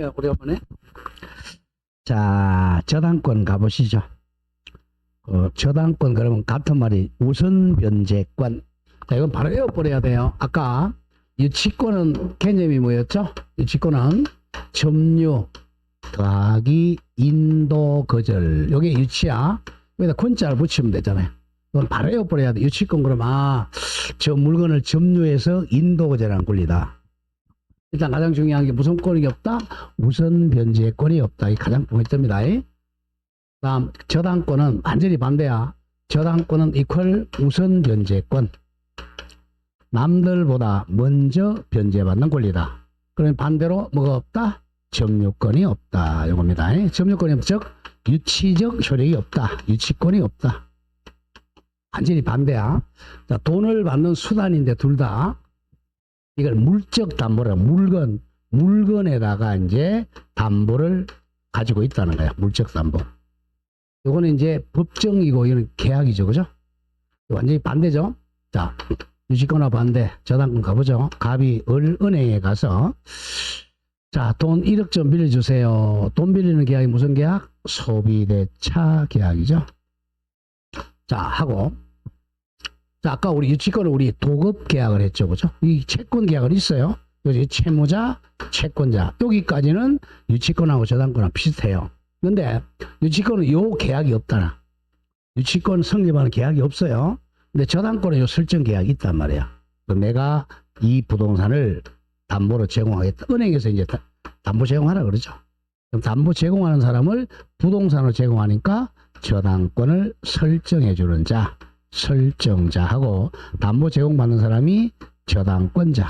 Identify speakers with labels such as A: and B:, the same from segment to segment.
A: 오랜만에. 자, 저당권 가보시죠. 저당권 그러면 같은 말이 우선 변제권. 자, 이건 바로 외워버려야 돼요. 아까 유치권은 개념이 뭐였죠? 유치권은 점유 더하기 인도 거절. 요게 유치야. 여기다 권자를 붙이면 되잖아요. 이건 바로 외워버려야 돼. 유치권 그러면 저 물건을 점유해서 인도 거절하는 권리다. 일단 가장 중요한 게 무슨 권이 없다? 우선 변제권이 없다. 이게 가장 포인트입니다. 다음 저당권은 완전히 반대야. 저당권은 이퀄 우선 변제권. 남들보다 먼저 변제받는 권리다. 그러면 반대로 뭐가 없다? 점유권이 없다. 이겁니다. 점유권이 없다. 즉 유치적 효력이 없다. 유치권이 없다. 완전히 반대야. 자, 돈을 받는 수단인데 둘 다 이걸 물적 담보라. 물건에다가 이제 담보를 가지고 있다는 거야. 물적 담보. 요거는 이제 법정이고 이거는 계약이죠. 그죠? 완전히 반대죠. 자, 유치권과 반대. 저당권 가보죠. 갑이 은행에 가서 자, 돈 1억 좀 빌려주세요. 돈 빌리는 계약이 무슨 계약? 소비대차 계약이죠. 자, 하고 자, 아까 우리 유치권을 우리 도급 계약을 했죠. 그죠? 이 채권 계약은 있어요. 여기 채무자, 채권자. 여기까지는 유치권하고 저당권하고 비슷해요. 근데 유치권은 요 계약이 없다나. 유치권 성립하는 계약이 없어요. 근데 저당권은 요 설정 계약이 있단 말이야. 내가 이 부동산을 담보로 제공하겠다. 은행에서 이제 담보 제공하라 그러죠. 그럼 담보 제공하는 사람을 부동산으로 제공하니까 저당권을 설정해 주는 자. 설정자하고 담보 제공받는 사람이 저당권자.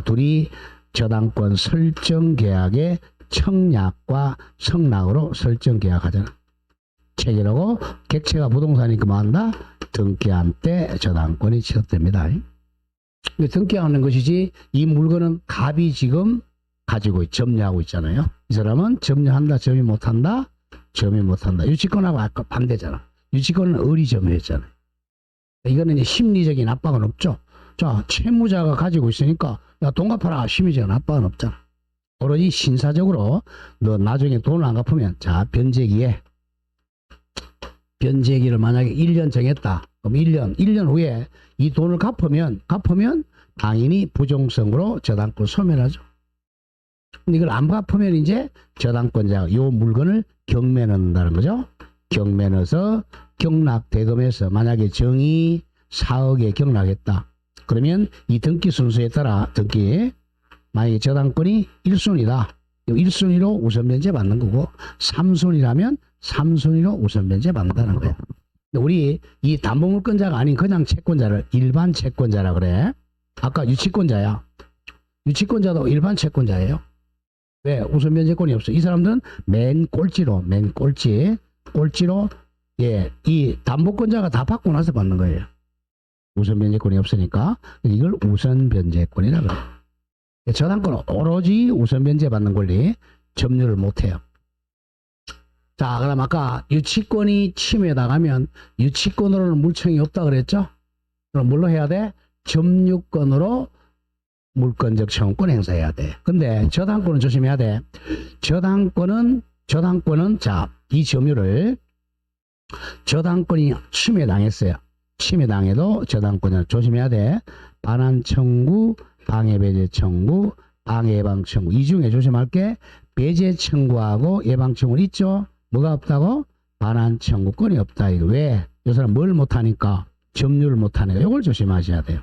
A: 둘이 저당권 설정 계약의 청약과 성락으로 설정 계약하잖아. 체결하고 객체가 부동산이니까 뭐 한다? 등기한 때 저당권이 취득됩니다. 등기하는 것이지 이 물건은 갑이 지금 가지고 점유하고 있잖아요. 이 사람은 점유한다, 점유 못한다, 점유 못한다. 유치권하고 아까 반대잖아. 유치권은 을이 점유했잖아요. 이거는 이제 심리적인 압박은 없죠. 자, 채무자가 가지고 있으니까 야, 돈 갚아라. 심리적인 압박은 없잖아. 오로지 신사적으로 너 나중에 돈을 안 갚으면 자, 변제기를 만약에 1년 정했다. 그럼 1년 후에 이 돈을 갚으면 당연히 부종성으로 저당권 소멸하죠. 근데 이걸 안 갚으면 이제 저당권자가 요 물건을 경매 넣는다는 거죠. 경매 넣어서 경락 대금해서 만약에 정의 4억에 경락했다. 그러면 이 등기 순서에 따라 만약에 저당권이 1순위다. 1순위로 우선 변제 받는 거고 3순위라면 3순위로 우선 변제 받는다는 거예요. 우리 이 담보물권자가 아닌 그냥 채권자를 일반 채권자라 그래. 아까 유치권자야. 유치권자도 일반 채권자예요. 왜? 우선 변제권이 없어. 이 사람들은 맨 꼴찌로 이 담보권자가 다 받고 나서 받는 거예요. 우선 변제권이 없으니까 이걸 우선 변제권이라 그래요. 저당권은 오로지 우선 변제 받는 권리 점유를 못해요. 자, 그럼 아까 유치권이 침해당하면 유치권으로는 물청이 없다 그랬죠? 그럼 뭘로 해야 돼? 점유권으로 물권적 청구권 행사해야 돼. 근데 저당권은 조심해야 돼. 저당권은 자, 이 점유를 저당권이 침해당했어요. 침해당해도 저당권을 조심해야 돼. 반환 청구, 방해 배제 청구, 방해 예방 청구. 이 중에 조심할 게 배제 청구하고 예방 청구는 있죠. 뭐가 없다고? 반환 청구권이 없다. 이거 왜? 이 사람 뭘 못하니까? 점유를 못하니까. 이걸 조심하셔야 돼요.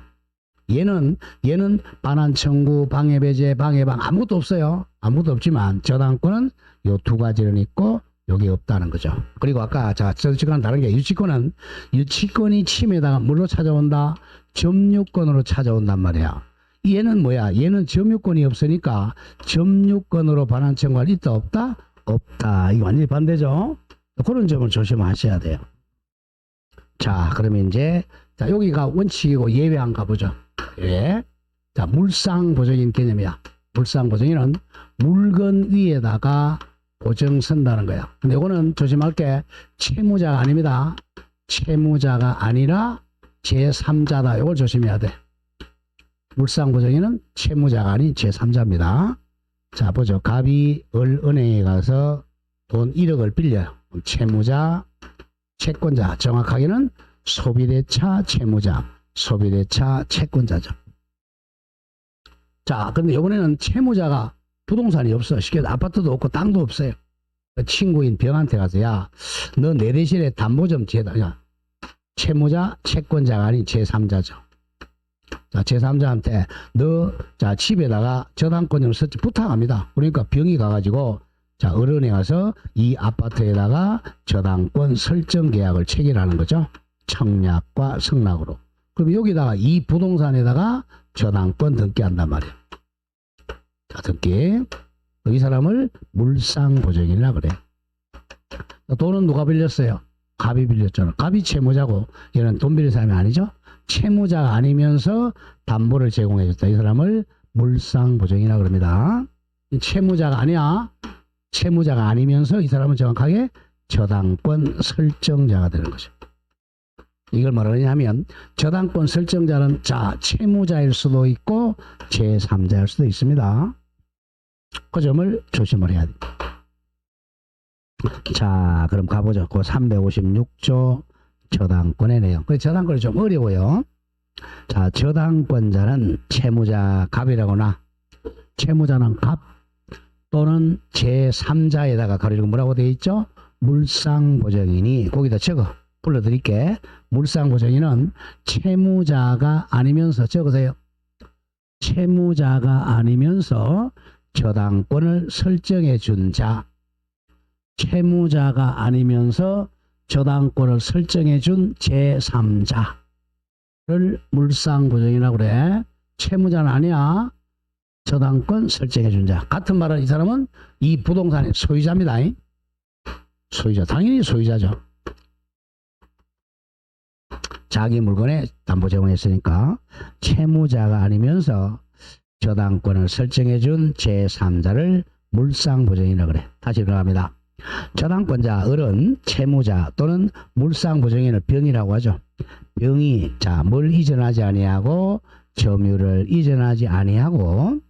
A: 얘는 반환 청구, 방해 배제, 방해 예방 아무것도 없어요. 아무것도 없지만 저당권은 요 두 가지는 있고 여기 없다는 거죠. 그리고 아까 저치권은 다른 게 유치권이 침해당한 뭘로 찾아온다? 점유권으로 찾아온단 말이야. 얘는 뭐야? 얘는 점유권이 없으니까 점유권으로 반환 청구할 있다 없다? 없다. 이거 완전히 반대죠. 그런 점을 조심하셔야 돼요. 자, 그러면 이제 여기가 원칙이고 예외 한 가보죠. 예. 자, 물상보증인 개념이야. 물상보증인은 물건 위에다가 보증 선다는 거야. 근데 이거는 조심할 게 채무자가 아닙니다. 채무자가 아니라 제3자다. 이걸 조심해야 돼. 물상보증인은 채무자가 아닌 제3자입니다. 자, 보죠. 갑이 은행에 가서 돈 1억을 빌려요. 채무자, 채권자. 정확하게는 소비대차, 채무자, 소비대차, 채권자죠. 자, 근데 이번에는 채무자가 부동산이 없어. 쉽게 아파트도 없고 땅도 없어요. 친구인 병한테 가서, 야, 너 내 대신에 담보 좀 제다. 야, 채무자, 채권자가 아닌 제3자죠. 자, 제3자한테 너, 자, 집에다가 저당권 좀 설치 부탁합니다. 그러니까 병이 가가지고, 자, 은행에 가서 이 아파트에다가 저당권 설정 계약을 체결하는 거죠. 청약과 승낙으로. 그럼 여기다가 이 부동산에다가 저당권 등기한단 말이에요. 자, 등기. 이 사람을 물상보증인이라 그래. 돈은 누가 빌렸어요? 갑이 빌렸잖아. 갑이 채무자고 얘는 돈 빌린 사람이 아니죠. 채무자가 아니면서 담보를 제공해줬다. 이 사람을 물상보증이라 그럽니다. 채무자가 아니야. 채무자가 아니면서 이 사람은 정확하게 저당권 설정자가 되는 거죠. 이걸 뭐라 그러냐면 저당권 설정자는 자 채무자일 수도 있고 제3자일 수도 있습니다. 그 점을 조심을 해야 됩니다. 자, 그럼 가보죠. 그 356조 저당권의 내용. 그 저당권이 좀 어려워요. 자, 저당권자는 채무자 갑이라거나 채무자는 갑 또는 제3자에다가 가리고 뭐라고 되어 있죠? 물상보증인이 거기다 적어 불러드릴게. 물상보증인은 채무자가 아니면서 적으세요. 채무자가 아니면서 저당권을 설정해 준 자. 채무자가 아니면서 저당권을 설정해 준 제3자를 물상보증이라고 그래. 채무자는 아니야. 저당권 설정해 준 자. 같은 말은 이 사람은 이 부동산의 소유자입니다. 소유자. 당연히 소유자죠. 자기 물건에 담보 제공했으니까 채무자가 아니면서 저당권을 설정해 준 제3자를 물상보증인이라고 그래. 다시 들어갑니다. 저당권자 을은 채무자 또는 물상보증인을 병이라고 하죠. 병이 자 뭘 이전하지 아니하고 점유를 이전하지 아니하고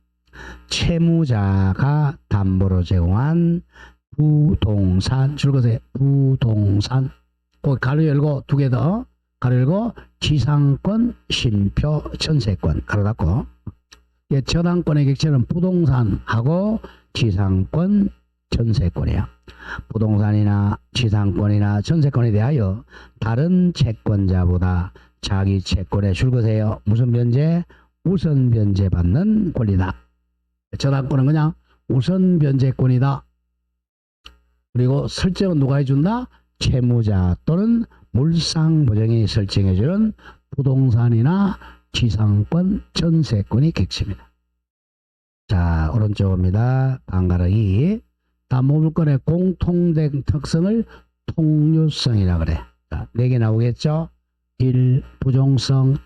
A: 채무자가 담보로 제공한 부동산 줄거세요. 부동산 꼭 가로 열고 두 개 더 가로 열고 지상권 신표 전세권 가로 닫고 저당권의 객체는 부동산하고 지상권 전세권이에요. 부동산이나 지상권이나 전세권에 대하여 다른 채권자보다 자기 채권에 줄거세요. 무슨 변제? 우선 변제 받는 권리다. 저당권은 그냥 우선 변제권이다. 그리고 설정은 누가 해준다? 채무자 또는 물상보증인이 설정해주는 부동산이나 지상권 전세권이 객체입니다. 자, 오른쪽입니다. 방가르기. 담보물건의 공통된 특성을 통유성이라 그래. 자, 4개 나오겠죠? 1. 부종성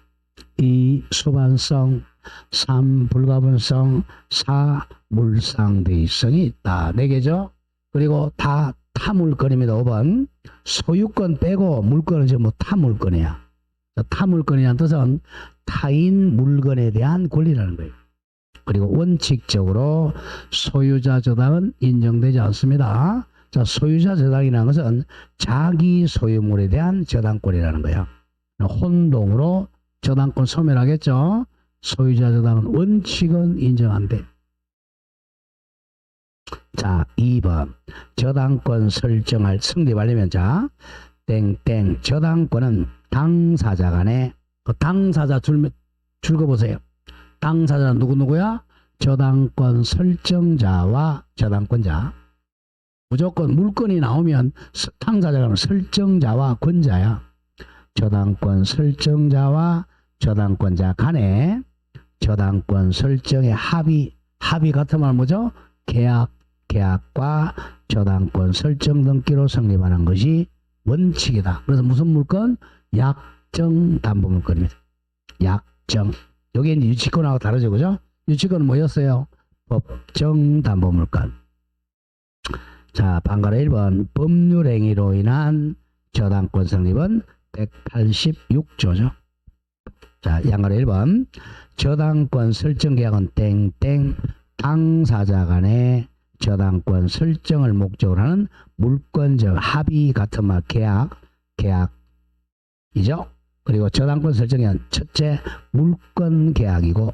A: 2. 수반성 3. 불가분성 4. 물상대입성이 있다. 4개죠? 그리고 다 타물건입니다. 5번. 소유권 빼고 물건은 전부 타물건이야. 타물건이라는 뜻은 타인 물건에 대한 권리라는 거예요. 그리고 원칙적으로 소유자 저당은 인정되지 않습니다. 자, 소유자 저당이라는 것은 자기 소유물에 대한 저당권이라는 거예요. 혼동으로 저당권 소멸하겠죠. 소유자 저당은 원칙은 인정 안 돼. 자, 2번 저당권 설정할 성립하려면 자 땡땡 저당권은 당사자 간에 그 당사자 줄거보세요. 당사자는 누구야? 저당권 설정자와 저당권자. 무조건 물건이 나오면 당사자는 설정자와 권자야. 저당권 설정자와 저당권자 간에 저당권 설정의 합의 같은 말 뭐죠? 계약과 저당권 설정 등기로 성립하는 것이 원칙이다. 그래서 무슨 물건? 약정 담보물건입니다. 약정. 여기 이제 유치권하고 다르죠, 그죠? 유치권은 뭐였어요? 법정 담보물건. 자, 방가로 1번 법률행위로 인한 저당권 성립은 186조죠. 자, 양가로 1번 저당권 설정 계약은 땡땡 당사자 간의 저당권 설정을 목적으로 하는 물권적 합의 같은 말 계약이죠. 그리고 저당권 설정은 첫째 물권 계약이고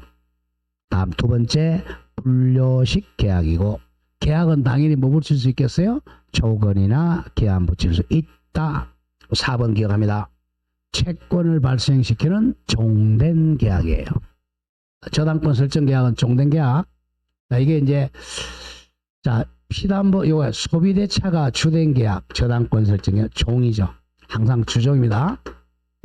A: 다음 두 번째 분료식 계약이고 계약은 당연히 뭐 붙일 수 있겠어요? 조건이나 기한 붙일 수 있다. 4번 기억합니다. 채권을 발생시키는 종된 계약이에요. 저당권 설정 계약은 종된 계약. 자, 이게 이제 자 피담보 요거 소비대차가 주된 계약 저당권 설정의 종이죠. 항상 주종입니다.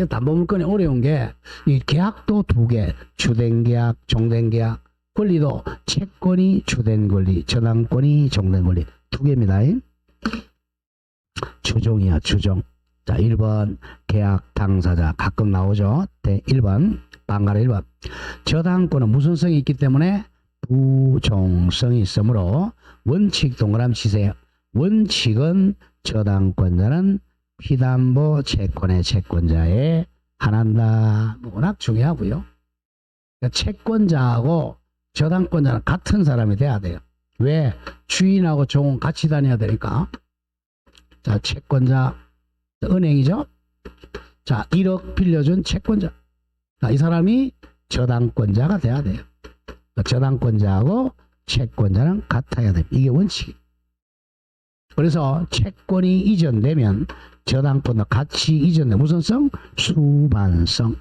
A: 담보물권이 어려운 게 이 계약도 두 개, 주된 계약, 종된 계약, 권리도 채권이 주된 권리, 저당권이 종된 권리 두 개입니다. 주종이야, 주종. 자, 1번 계약 당사자 가끔 나오죠. 1번 반가라 1번 저당권은 무슨성이 있기 때문에 부종성이 있으므로 원칙 동그라미 치세요. 원칙은 저당권자는 피담보 채권의 채권자에 한한다. 워낙 중요하고요. 그러니까 채권자하고 저당권자는 같은 사람이 돼야 돼요. 왜? 주인하고 종은 같이 다녀야 되니까. 자, 채권자 은행이죠. 자, 1억 빌려준 채권자. 자, 이 사람이 저당권자가 돼야 돼요. 저당권자하고 채권자는 같아야 됩니다. 이게 원칙이에요. 그래서 채권이 이전되면 저당권도 같이 이전돼. 무슨 성? 수반성.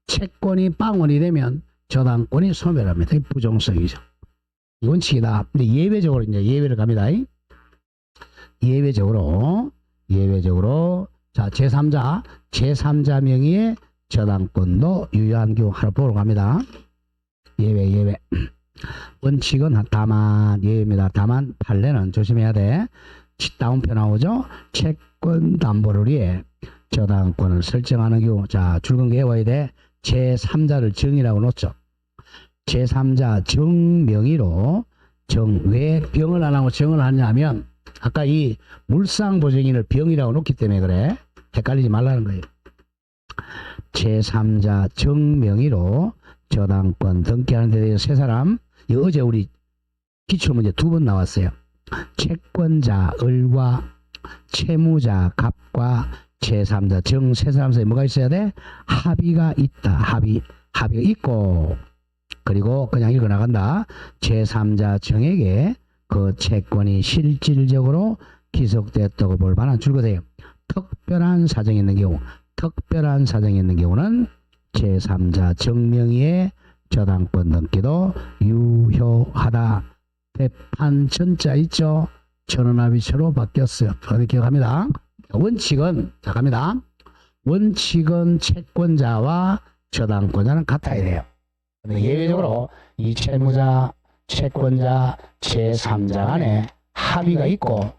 A: 채권이 빵원이 되면 저당권이 소멸합니다. 이 부종성이죠. 이 원칙이다. 근데 예외적으로 이제 예외를 갑니다. 예외적으로 자 제3자 명의의 저당권도 유효한 경우 하나 보러 갑니다. 예외. 원칙은 다만 예외입니다. 다만 판례는 조심해야 돼. 다운표 나오죠. 채권 담보를 위해 저당권을 설정하는 경우 자 줄건 게 외워야 돼. 제3자를 정이라고 놓죠. 제3자 정명의로 왜 병을 안 하고 정을 하냐면 아까 이 물상보증인을 병이라고 놓기 때문에 그래. 헷갈리지 말라는 거예요. 제3자 정명의로 저당권 등기하는 데 대해서 세 사람 어제 우리 기출문제 2번 나왔어요. 채권자 을과 채무자 갑과 제3자 정 세 사람 사이에 뭐가 있어야 돼? 합의가 있다. 합의가 있고 그리고 그냥 읽어 나간다. 제3자 정에게 그 채권이 실질적으로 기속됐다고 볼 만한 줄거세요. 특별한 사정이 있는 경우는 제3자 정명의의 저당권 등기도 유효하다. 대판 전자 있죠. 전원합의체로 바뀌었어요. 어디 기억합니다. 원칙은 자 갑니다. 원칙은 채권자와 저당권자는 같아야 돼요. 근데 예외적으로 이 채무자, 채권자, 제3자 간에 합의가 있고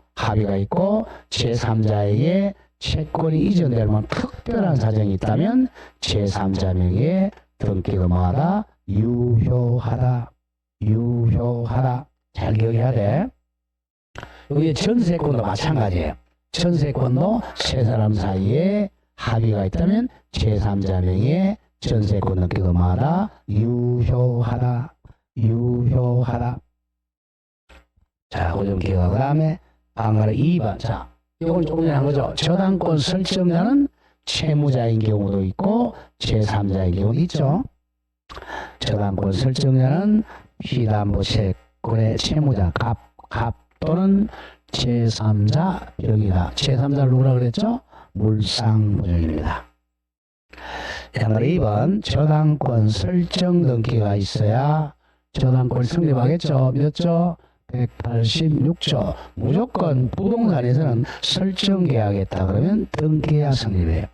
A: 제3자에게 채권이 이전되면 특별한 사정이 있다면 제3자 명의의 등기가 뭐하다? 유효하다. 잘 기억해야 돼. 여기 전세권도 마찬가지예요. 전세권도 세 사람 사이에 합의가 있다면 제3자 명의의 전세권 등기가 뭐하다? 유효하다. 자, 그 점 기억하고 다음에 방가를 2번. 자, 이건 조금 전에 한 거죠. 저당권 설정자는 채무자인 경우도 있고 제3자인 경우도 있죠. 저당권 설정자는 피담보 채권의 채무자 갑 또는 제3자 병이다. 제3자를 누구라 그랬죠? 물상보증입니다. 양가로 2번 저당권 설정 등기가 있어야 저당권이 성립하겠죠. 믿었죠? 186조 무조건 부동산에서는 설정 계약했다 그러면 등기해야 성립해요.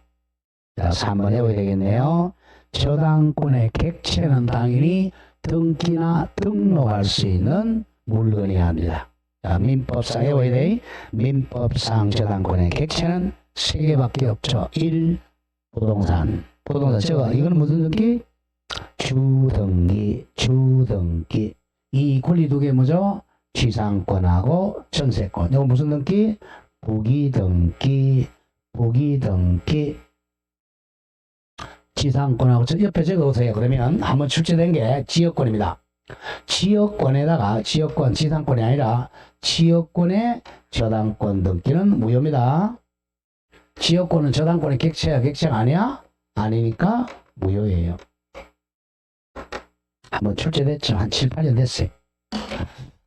A: 자 3번 해봐야 되겠네요. 저당권의 객체는 당연히 등기나 등록할 수 있는 물건이어야 합니다. 자 민법상 해봐야 돼. 민법상 저당권의 객체는 3개밖에 없죠. 1. 부동산 저거 이거는 무슨 등기? 주등기 2. 권리 2개 뭐죠? 지상권하고 전세권. 이거 무슨 등기? 부기등기. 지상권하고 옆에 적어보세요. 그러면 한번 출제된 게 지역권입니다. 지역권에다가 지역권, 지상권이 아니라 지역권의 저당권 등기는 무효입니다. 지역권은 저당권의 객체야, 객체가 아니야? 아니니까 무효예요. 한번 출제됐죠. 한 7, 8년 됐어요.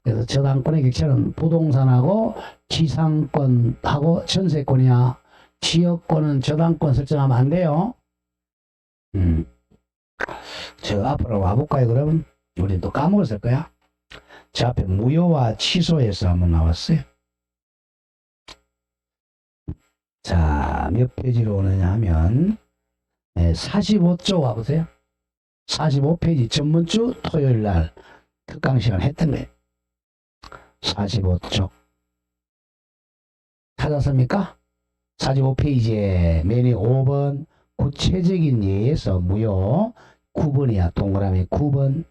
A: 그래서 저당권의 객체는 부동산하고 지상권하고 전세권이야. 지역권은 저당권 설정하면 안 돼요. 저 앞으로 와볼까요, 그럼? 우리 또 까먹었을 거야. 저 앞에 무효와 취소해서 한번 나왔어요. 자, 몇 페이지로 오느냐 하면 45쪽 와보세요. 45페이지 전문주 토요일 날 특강 시간 했던 거예요. 45쪽 찾았습니까? 45페이지에 맨 위 5번 구체적인 예에서 무효 9번이야. 동그라미 9번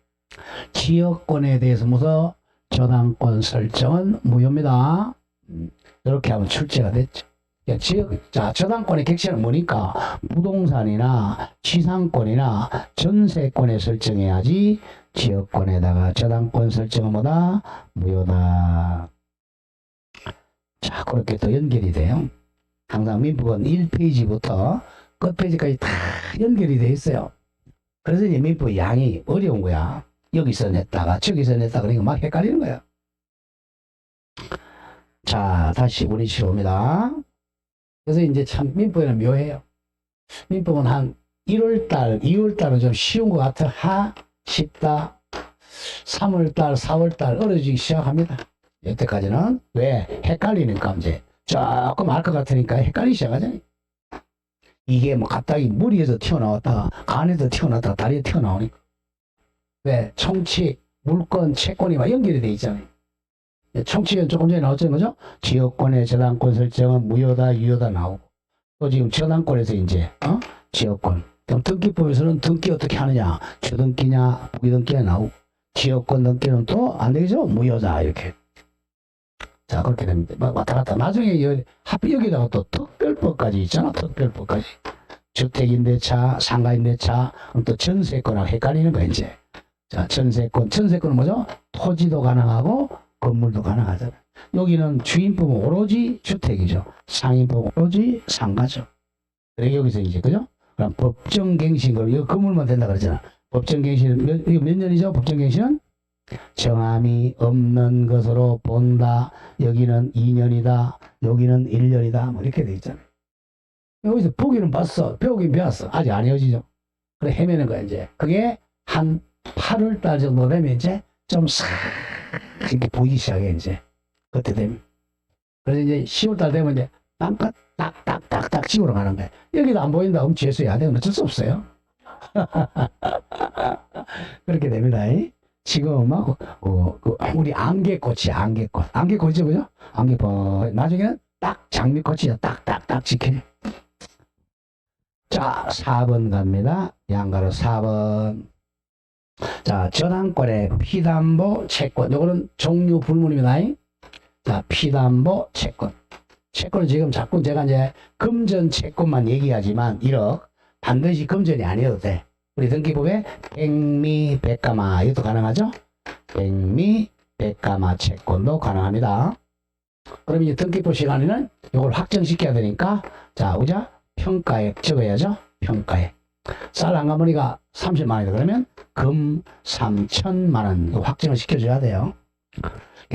A: 지역권에 대해서 무서 저당권 설정은 무효입니다. 이렇게 하면 출제가 됐죠. 자, 저당권의 객체는 뭐니까 부동산이나 지상권이나 전세권에 설정해야지 지역권에다가 저당권 설정은 뭐다? 무효다. 자, 그렇게 또 연결이 돼요. 항상 민법은 1페이지부터 끝페이지까지 다 연결이 돼 있어요. 그래서 이제 민법 양이 어려운 거야. 여기서 냈다가 저기서 냈다가 그러니까 막 헷갈리는 거야. 자, 다시 운이치로 옵니다. 그래서 이제 참 민법에는 묘해요. 민법은 한 1월달, 2월달은 좀 쉬운 것 같아 싶다. 3월달, 4월달 어려지기 시작합니다. 여태까지는 왜? 헷갈리니까 이제 조금 알 것 같으니까 헷갈리기 시작하잖아요. 이게 뭐 갑자기 머리에서 튀어나왔다가 간에서 튀어나왔다가 다리에 튀어나오니까. 왜? 총칙, 물권, 채권이 막 연결이 돼 있잖아요. 총칙은 조금 전에 나왔던 거죠? 지역권의 저당권 설정은 무효다, 유효다 나오고. 또 지금 저당권에서 이제, 지역권. 그럼 등기법에서는 등기 어떻게 하느냐? 주등기냐, 부기등기냐 나오고. 지역권 등기는 또 안 되겠죠? 무효다, 이렇게. 자, 그렇게 됩니다. 막 왔다 갔다. 나중에 여기다가 또 특별법까지 있잖아, 특별법까지. 주택임대차, 상가임대차, 또 전세권하고 헷갈리는 거야, 이제. 자, 전세권은 뭐죠? 토지도 가능하고, 건물도 가능하잖아. 여기는 주인법은 오로지 주택이죠. 상인법은 오로지 상가죠. 그래, 여기서 이제, 그죠? 그럼 법정갱신, 이거 건물만 된다 그러잖아. 법정갱신은 이거 몇 년이죠? 법정갱신은? 정함이 없는 것으로 본다. 여기는 2년이다. 여기는 1년이다. 뭐 이렇게 돼 있잖아요. 여기서 보기는 봤어. 배우긴 배웠어. 아직 안 헤어지죠. 그래, 헤매는 거야, 이제. 그게 한 8월달 정도 되면 이제 좀 싹 이렇게 보이기 시작해, 이제. 그때 되면. 그래서 이제 10월달 되면 이제 땅끝 딱딱딱딱 찍으러 가는 거야. 여기도 안 보인다. 그럼 죄수해야 돼. 어쩔 수 없어요. 그렇게 됩니다. 지금 막 우리 안개꽃이 안개꽃. 안개꽃이죠, 그죠? 안개꽃. 나중에는 딱 장미꽃이야. 딱딱딱 지켜요. 자, 4번 갑니다. 양가로 4번. 자, 저당권의 피담보 채권. 요거는 종류 불문입니다. 자, 피담보 채권. 채권은 지금 자꾸 제가 이제 금전 채권만 얘기하지만 1억 반드시 금전이 아니어도 돼. 우리 등기법에 백미, 백가마 이것도 가능하죠? 백미, 백가마 채권도 가능합니다. 그럼 이제 등기법 시간에는 이걸 확정시켜야 되니까 자, 우자 평가액 적어야죠? 평가액. 쌀 한 가머니가 30만 원이다 그러면 금 3천만 원 확정을 시켜줘야 돼요.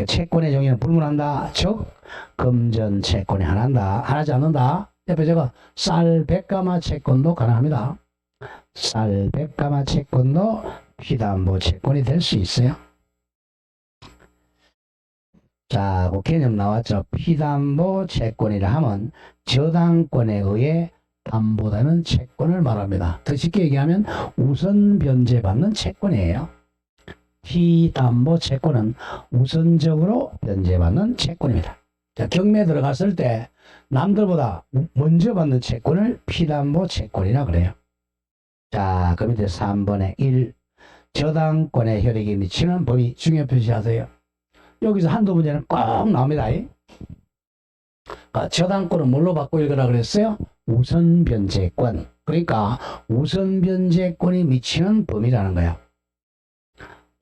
A: 채권의 정의는 불문한다. 즉 금전 채권이 하나지 않는다. 옆에 제가 쌀 백가마 채권도 가능합니다. 쌀 백가마 채권도 피담보 채권이 될 수 있어요. 자, 그 개념 나왔죠. 피담보 채권이라 하면 저당권에 의해 담보되는 채권을 말합니다. 더 쉽게 얘기하면 우선 변제받는 채권이에요. 피담보 채권은 우선적으로 변제받는 채권입니다. 자, 경매 들어갔을 때 남들보다 먼저 받는 채권을 피담보 채권이라 그래요. 자, 그 밑에 3번에 1. 저당권의 효력에 미치는 범위 중요 표시하세요. 여기서 한두 문제는 꼭 나옵니다. 저당권은 뭘로 바꿔 읽으라 그랬어요? 우선 변제권. 그러니까 우선 변제권이 미치는 범위라는 거야.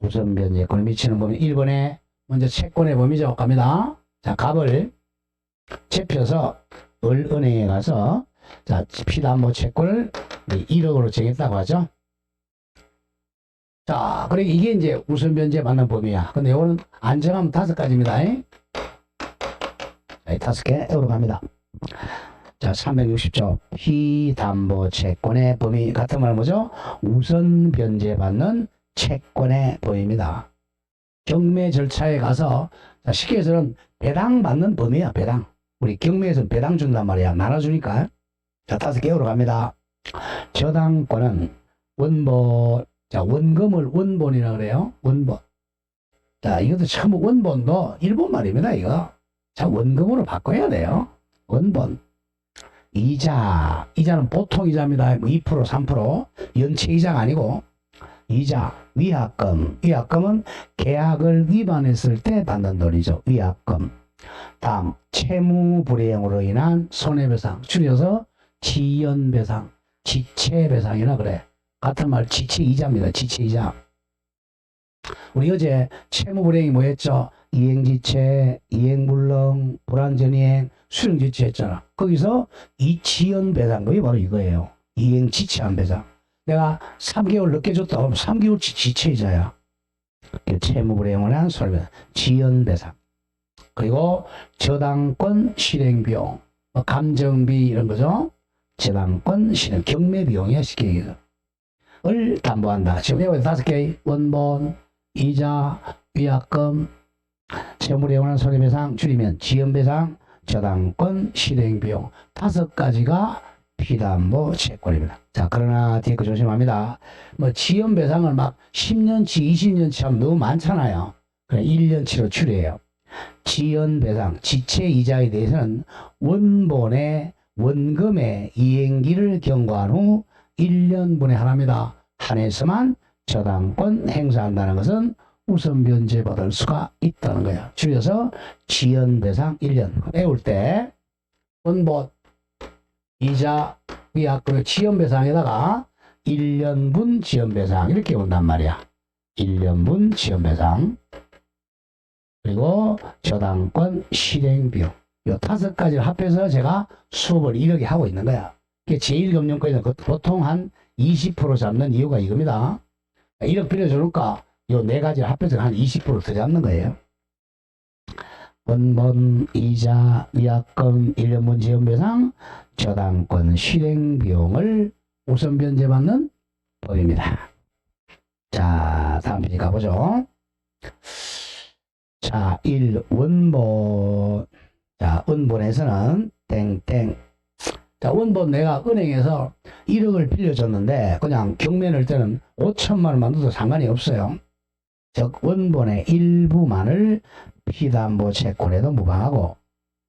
A: 우선 변제권에 미치는 범위 1번에 먼저 채권의 범위죠. 갑니다. 자, 값을 채펴서 은행에 가서 자, 피담보 채권을 1억으로 정했다고 하죠. 자, 그러니까 이게 이제 우선 변제 받는 범위야. 근데 이거는 안 정하면 5가지입니다. 자, 5개 으로 갑니다. 자, 360조 피담보 채권의 범위 같은 말 뭐죠? 우선 변제받는 채권의 범위입니다. 경매 절차에 가서 자, 쉽게 해서는 배당 받는 범위야. 배당. 우리 경매에서는 배당 준단 말이야. 나눠주니까. 자, 5개로 갑니다. 저당권은 원본. 자, 원금을 원본이라 그래요. 원본. 자, 이것도 처음 원본도 일본 말입니다. 이거. 자, 원금으로 바꿔야 돼요. 원본. 이자는 보통 이자입니다. 2%, 3%. 연체 이자가 아니고 이자, 위약금은 계약을 위반했을 때 받는 돈이죠. 위약금. 다음 채무 불이행으로 인한 손해배상, 줄여서 지연배상, 지체배상이라 그래. 같은 말 지체이자입니다. 지체이자. 우리 어제 채무 불이행이 뭐였죠? 이행지체, 이행불능, 불안전이행, 수령지체 했잖아. 거기서 이 지연배상금이 바로 이거예요. 이행지체한 배상. 내가 3개월 늦게 줬다 그러면 3개월치 지체이자야. 채무불이행으로 인한 손해배상, 지연배상. 그리고 저당권 실행비용, 감정비 이런 거죠. 저당권 실행, 경매비용이야 쉽게 얘기해서. 을 담보한다. 지금 여기 5개 원본, 이자, 위약금, 채무불이행으로 인한 손해배상 줄이면 지연배상, 저당권 실행비용 5가지가 피담보 채권입니다. 자, 그러나 뒤에 거 조심합니다. 뭐 지연배상을 막 10년치, 20년치 하면 너무 많잖아요. 그래 1년치로 줄여요. 지연배상, 지체이자에 대해서는 원본의 원금의 이행기를 경과한 후 1년분의 하나입니다. 한해서만 저당권 행사한다는 것은 우선 변제받을 수가 있다는 거예요. 줄여서 지연배상 1년. 외울 때 원본, 이자, 위약금의 지연배상에다가 1년분 지연배상 이렇게 온단 말이야. 1년분 지연배상. 그리고 저당권 실행비용. 요 5가지를 합해서 제가 수업을 이렇게 하고 있는 거야. 제1금융권에서 보통 한 20% 잡는 이유가 이겁니다. 1억 빌려주니까 요 4가지를 합해서 한 20% 더 잡는 거예요. 원본, 이자, 위약금, 1년분 지연배상, 저당권 실행비용을 우선 변제받는 법입니다. 자, 다음 페이지 가보죠. 자, 1. 원본. 자, 원본에서는 땡땡. 자, 원본 내가 은행에서 1억을 빌려줬는데 그냥 경매 낼 때는 5천만 원만 넣어도 상관이 없어요. 즉 원본의 일부만을 피담보 채권에도 무방하고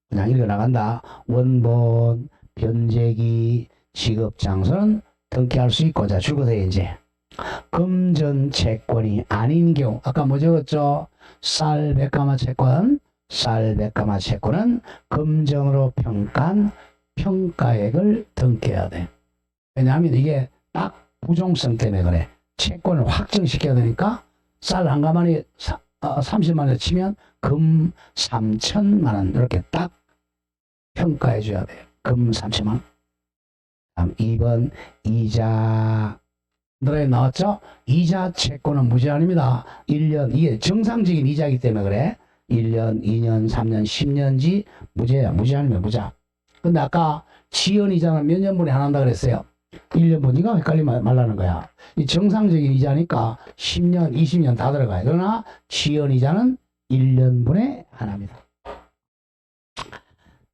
A: 그냥 읽어나간다. 원본, 변제기, 지급장소는 등기할 수 있고 자 줄거서요 이제 금전 채권이 아닌 경우 아까 뭐 적었죠? 쌀 백가마 채권 은 금전으로 평가한 평가액을 등기해야 돼. 왜냐하면 이게 딱 부종성 때문에 그래. 채권을 확정시켜야 되니까 쌀 한 가마니 30만 원 치면 금 3천만 원 이렇게 딱 평가해 줘야 돼요. 금 3천만 원. 다음 2번 이자 노래에 나왔죠? 이자 채권은 무제한입니다. 1년 이게 정상적인 이자이기 때문에 그래. 1년, 2년, 3년, 10년지 무제야. 무제한이면 무자. 근데 아까 지연 이자는 몇 년분에 하나 한다 그랬어요. 1년분 이거 헷갈리지 말라는 거야. 이 정상적인 이자니까 10년, 20년 다 들어가요. 그러나 지연 이자는 1년분에 하나입니다.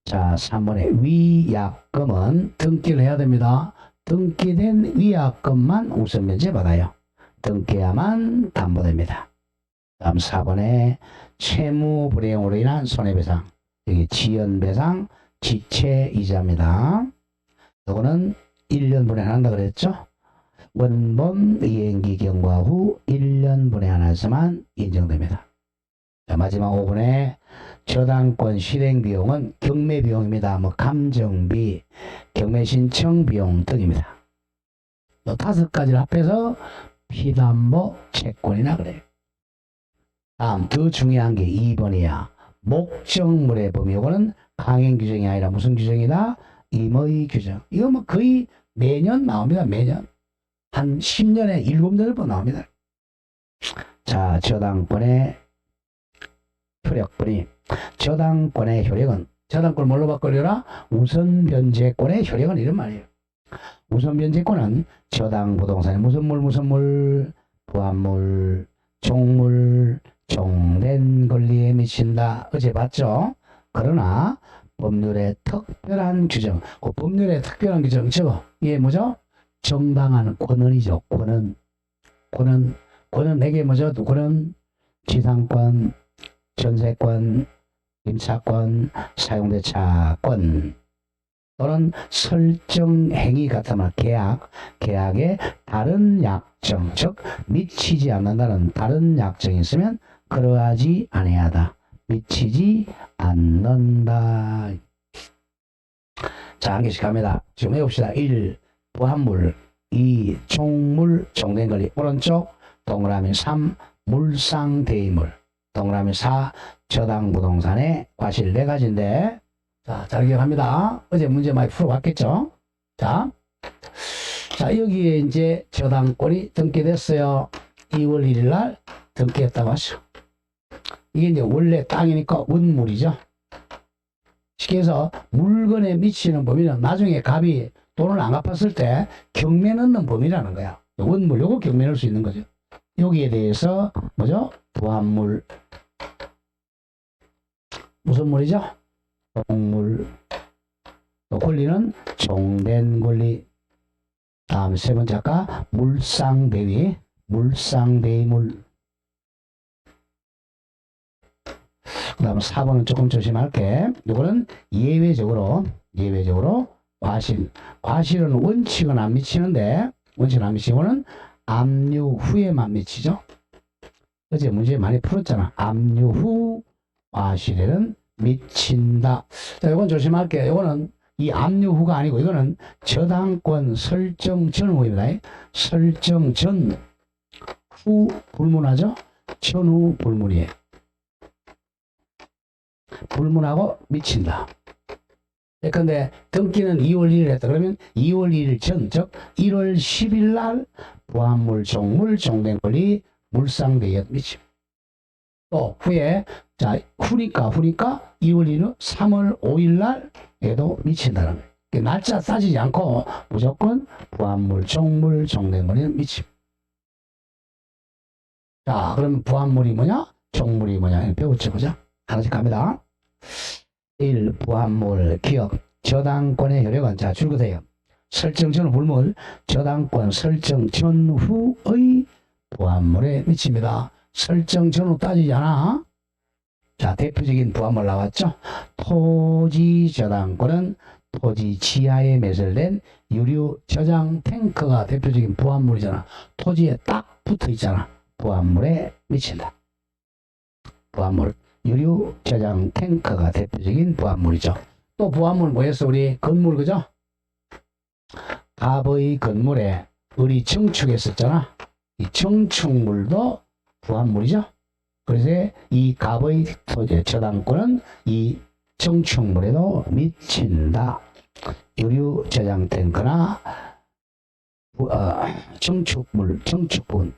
A: 자, 3번에 위약금은 등기를 해야 됩니다. 등기된 위약금만 우선 면제 받아요. 등기해야만 담보됩니다. 다음 4번에 채무 불이행으로 인한 손해배상. 여기 지연배상, 지체이자입니다. 이거는 1년분에 하나 한다 그랬죠? 원본 이행기 경과 후 1년분에 하나에서만 인정됩니다. 자, 마지막 5번에 저당권 실행비용은 경매비용입니다. 뭐 감정비, 경매신청 비용 등입니다. 이 5가지를 합해서 피담보 채권이라 그래요. 다음 더 중요한 게 2번이야. 목적물의 범위. 이거는 강행 규정이 아니라 무슨 규정이다? 임의 규정. 이거 뭐 거의 매년 나옵니다. 매년. 한 10년에 7, 8번 나옵니다. 자, 저당권의 효력분이. 저당권의 효력은, 저당권을 뭘로 바꾸려라? 우선 변제권의 효력은 이런 말이에요. 우선 변제권은 저당 부동산의 무슨 물, 부합물, 종물, 종된 권리에 미친다. 어제 봤죠? 그러나 법률의 특별한 규정, 그 법률의 특별한 규정 저거 이게 뭐죠? 정당한 권한이죠. 권한 내게 뭐죠? 권한 지상권, 전세권, 임차권, 사용대차권 또는 설정 행위 같으면 계약에 다른 약정, 즉 미치지 않는다는 다른 약정이 있으면 그러하지 아니하다. 미치지 않는다. 자, 한 개씩 갑니다. 지금 해봅시다. 1. 부합물. 2. 종물, 종된 권리. 오른쪽 동그라미 3. 물상대의물. 동그라미 4. 저당 부동산의 과실 4가지인데 자, 잘 기억합니다. 어제 문제 많이 풀어봤겠죠? 자, 여기에 이제 저당권이 등기됐어요. 2월 1일 날 등기했다고 하죠. 이게 이제 원래 땅이니까 원물이죠. 쉽게 해서 물건에 미치는 범위는 나중에 갑이 돈을 안 갚았을 때 경매 넣는 범위라는 거야. 원물, 요거 경매 넣을 수 있는 거죠. 여기에 대해서 뭐죠? 부합물. 무슨 물이죠? 종물. 또 권리는 종된 권리. 다음 세 번째 아까 물상대위. 물상대위물. 그 다음 4번은 조금 조심할게. 이거는 예외적으로 과실. 과실은 원칙은 안 미치는데, 원칙은 안 미치고는 압류 후에만 미치죠. 어제 문제 많이 풀었잖아. 압류 후 과실에는 미친다. 자, 이건 조심할게요. 이거는 이 압류 후가 아니고, 이거는 저당권 설정 전후입니다. 설정 전, 후 불문하죠? 전후 불문이에요. 불문하고 미친다. 근데 등기는 2월 1일 했다. 그러면 2월 1일 전, 즉 1월 10일 날 부합물, 종물, 종된 권리, 물상대에 미침. 또 후에 자 후니까 2월 1일 3월 5일 날에도 미친다는 거예요. 날짜 따지지 않고 무조건 부합물, 종물, 종된 권리는 미침. 자, 그러면 부합물이 뭐냐? 종물이 뭐냐? 배웠죠, 그죠? 하나씩 갑니다. 1. 부합물, 기억, 저당권의 효력은, 자, 줄거세요. 설정 전후 불물, 저당권 설정 전후의 부합물에 미칩니다. 설정 전후 따지지 않아. 자, 대표적인 부합물 나왔죠? 토지 저당권은 토지 지하에 매설된 유류 저장 탱크가 대표적인 부합물이잖아. 토지에 딱 붙어 있잖아. 부합물에 미친다. 부합물. 유류 저장 탱크가 대표적인 부합물이죠. 또 부합물 뭐였어? 우리 건물, 그죠? 갑의 건물에 을이 청축했었잖아. 이 청축물도 부합물이죠. 그래서 이 갑의 토지 저당권은 이 청축물에도 미친다. 유류 저장 탱크나 청축물, 청축분.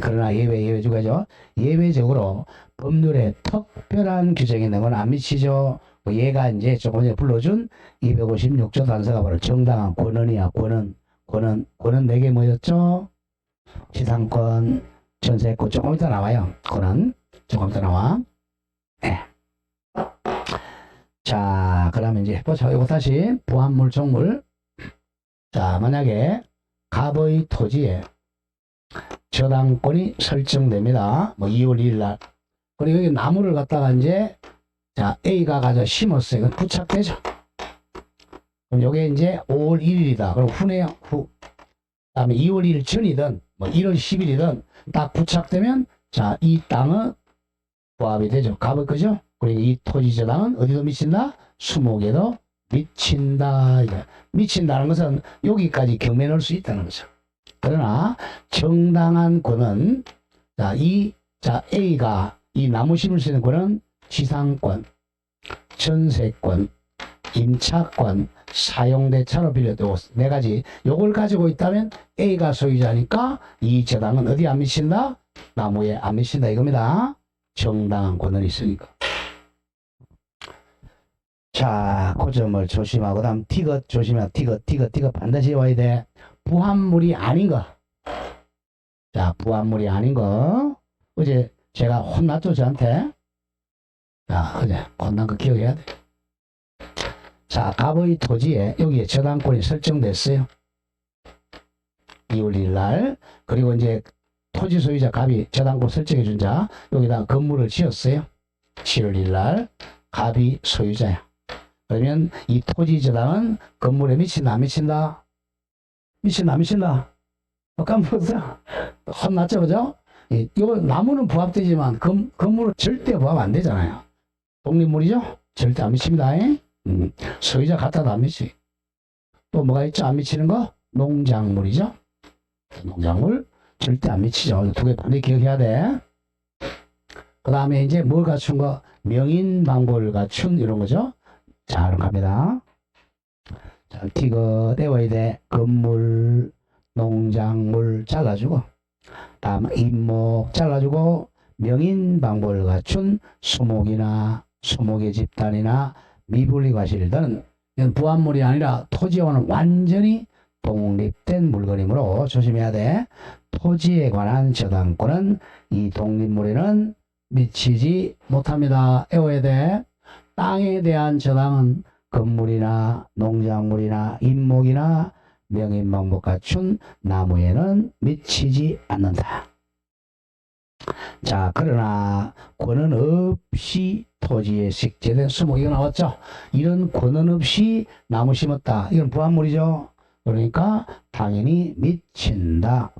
A: 그러나 예외적으로 예외적으로 법률에 특별한 규정이 있는 건 안 미치죠. 얘가 이제 조금 전에 불러준 256조 단서가 바로 정당한 권한이야. 권한 4개 뭐였죠? 지상권, 전세권 조금 이따 나와요. 권한 조금 이따 나와. 네. 자, 그러면 이제 해보자. 이거 다시 부합물, 종물. 자, 만약에 갑의 토지에 저당권이 설정됩니다. 뭐 2월 1일 날. 그리고 여기 나무를 갖다가 이제 자 A가 가져 심었어요. 이건 부착되죠. 그럼 요게 이제 5월 1일이다. 그럼 후네요. 후. 다음에 2월 1일 전이든 뭐 1월 10일이든 딱 부착되면 자 이 땅은 부합이 되죠. 갑을 거죠. 그리고 이 토지 저당은 어디도 미친다? 수목에도 미친다. 미친다는 것은 여기까지 경매 넣을 수 있다는 거죠. 그러나 정당한 권은 자, 이 자, A가 이 나무 심을 수 있는 권은 지상권, 전세권, 임차권, 사용대차로 빌려도 네 가지. 요걸 가지고 있다면 A가 소유자니까 이 저당은 어디 안 미친다? 나무에 안 미친다 이겁니다. 정당한 권한이 있으니까. 자, 그 점을 조심하고 다음 티귿 조심해. 티귿 반드시 와야 돼. 부합물이 아닌 거. 자, 부합물이 아닌 거. 어제 제가 혼났죠, 저한테? 자, 어제 혼난 거 기억해야 돼. 자, 갑의 토지에 여기에 저당권이 설정됐어요. 2월 1일 날. 그리고 이제 토지 소유자 갑이 저당권 설정해 준 자, 여기다 건물을 지었어요. 7월 1일 날. 갑이 소유자야. 그러면 이 토지 저당은 건물에 미친다, 안 미친다? 미친다, 안 미친다? 깜빡했어. 혼났죠, 그죠? 이거 나무는 부합되지만 건물은 절대 부합 안 되잖아요. 독립물이죠? 절대 안 미칩니다. 소유자 갖다도 안 미치. 또 뭐가 있죠? 안 미치는 거? 농작물이죠? 농작물 절대 안 미치죠. 두 개 반드시 기억해야 돼. 그 다음에 이제 뭘 갖춘 거? 명인방법을 갖춘 이런 거죠. 자, 그럼 갑니다. 자, 티귿 떼워야 돼. 건물, 농작물 잘라주고, 다음 임목 잘라주고, 명인방법을 갖춘 수목이나 수목의 집단이나 미분리 과실들은 부합물이 아니라 토지와는 완전히 독립된 물건이므로 조심해야 돼. 토지에 관한 저당권은 이 독립물에는 미치지 못합니다. 외워야 돼. 땅에 대한 저당은 건물이나 농작물이나 임목이나 명인방법 갖춘 나무에는 미치지 않는다. 자, 그러나 권한 없이 토지에 식재된 수목, 이거 나왔죠? 이런 권한 없이 나무 심었다. 이건 부합물이죠. 그러니까 당연히 미친다.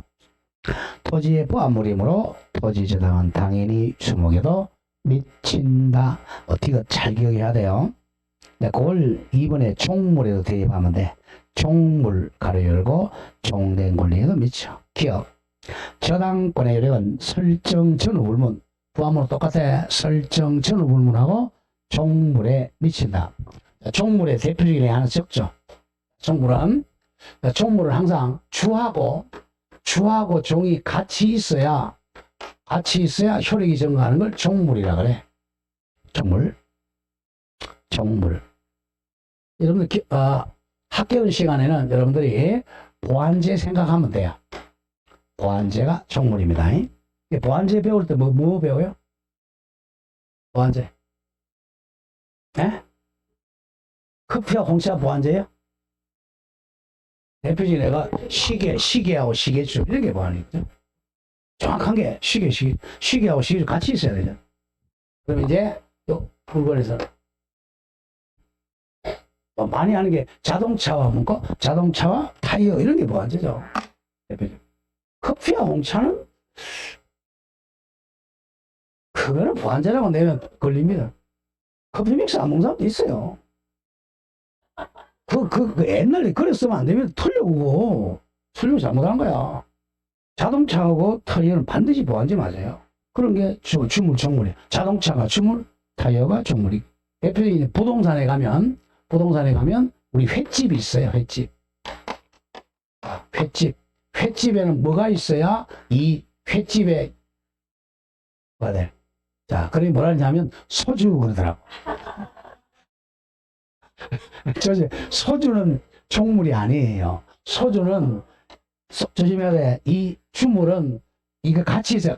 A: 토지의 부합물이므로 토지 저당은 당연히 수목에도 미친다. 어떻게 잘 기억해야 돼요. 네, 그걸 이번에 종물에도 대입하면 돼. 종물 가로 열고 종된 권리에도 미쳐. 기억. 저당권의 요령은 설정 전후 불문. 부합물은 똑같아. 설정 전후 불문하고 종물에 미친다. 종물의 대표적인 例 하나 적죠. 종물은 항상 주하고 종이 같이 있어야 효력이 증가하는 걸 종물이라 그래. 종물. 여러분들 학교의 시간에는 여러분들이 보안제 생각하면 돼요. 보안제가 종물입니다. 보안제 배울 때 뭐 배워요? 보안제. 네? 커피와 홍차 보안제요? 대표적인 애가 시계하고 시계줄 이런 게 보안이죠. 정확한 게 시계하고 시계줄 같이 있어야 되죠. 그럼 이제 요 물건에서 많이 하는 게 자동차와 뭔가 자동차와 타이어 이런 게 보안제죠. 대표적. 커피와 홍차는 그거는 보안제라고 내면 걸립니다. 커피 믹스 안 먹는 사람도 있어요. 그 옛날에 그래 쓰면 안 되면 틀려고 설명 잘못한 거야. 자동차하고 타이어는 반드시 보안제 맞아요. 그런 게 주물, 종물이에요. 자동차가 주물, 타이어가 종물이. 대표적인 부동산에 가면 우리 횟집이 있어요. 횟집에는 뭐가 있어야 이 횟집에 뭐가 돼? 자, 그러니 뭐라 하냐면 소주 그러더라고. 소주는 종물이 아니에요. 소주는 조심해야 돼. 이 주물은 이거 같이 있어.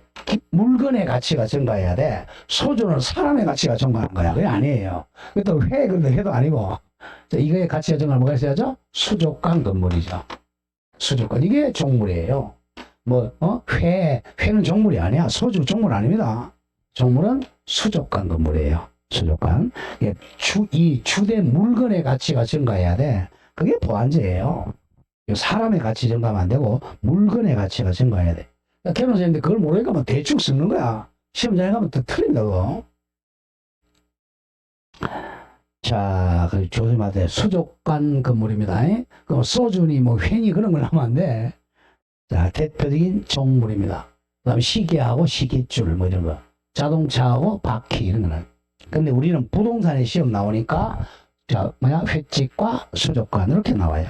A: 물건의 가치가 증가해야 돼. 소주는 사람의 가치가 증가하는 거야. 그게 아니에요. 또 그런데 회도 아니고. 자, 이거의 가치가 증가하면 뭐가 있어야죠? 수족관 건물이죠. 수족관. 이게 종물이에요. 회는 종물이 아니야. 소주 종물 아닙니다. 종물은 수족관 건물이에요. 수족관. 이 주된 물건의 가치가 증가해야 돼. 그게 보안제예요. 사람의 가치 증가하면 안 되고 물건의 가치가 증가해야 돼. 개론생인데 그걸 모르니까 뭐 대충 쓰는 거야. 시험장에 가면 또 틀린다고. 자, 그 조심하세요. 수족관 건물입니다. 그럼 소주니 뭐 회니 그런 걸 하면 안 돼. 자, 대표적인 종물입니다. 그다음에 시계하고 시계줄 뭐 이런 거, 자동차하고 바퀴 이런 거는. 근데 우리는 부동산에 시험 나오니까 자 뭐야 횟집과 수족관 이렇게 나와요.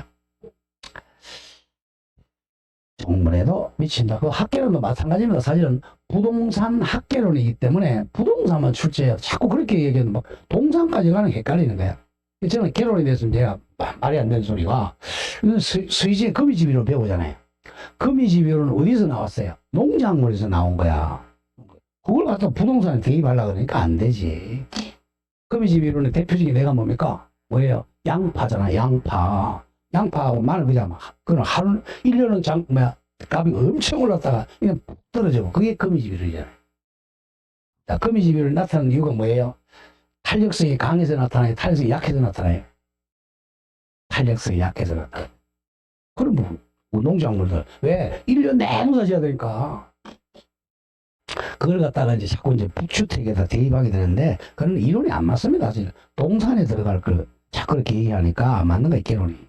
A: 정문에도 미친다. 그 학개론도 마찬가지입니다. 사실은 부동산 학개론이기 때문에 부동산만 출제해요. 자꾸 그렇게 얘기하면 뭐 동산까지 가는 게 헷갈리는 거야. 저는 개론에 대해서 제가 말이 안 되는 소리가 수의지에 거미집이로 배우잖아요. 거미집이로는 어디서 나왔어요? 농작물에서 나온 거야. 그걸 갖다 부동산에 대입하려고 그러니까 안 되지. 거미집이로는 대표적인 내가 뭡니까? 뭐예요? 양파잖아, 양파. 양파하고 마늘 그냥 그건 하루 1년은 값이 엄청 올랐다가 그냥 떨어지고 그게 거미집이로잖아요. 자, 거미집이로 나타나는 이유가 뭐예요? 탄력성이 강해서 나타나요? 탄력성이 약해서 나타나요? 탄력성이 약해서 나타나요. 그럼 뭐 농작물들 왜 1년 내내 사셔야 되니까 그걸 갖다가 이제 자꾸 이제 부추택에다 대입하게 되는데 그건 이론이 안 맞습니다. 사실 동산에 들어갈 걸 자꾸 그렇게 얘기하니까 안 맞는 거예요, 개론이.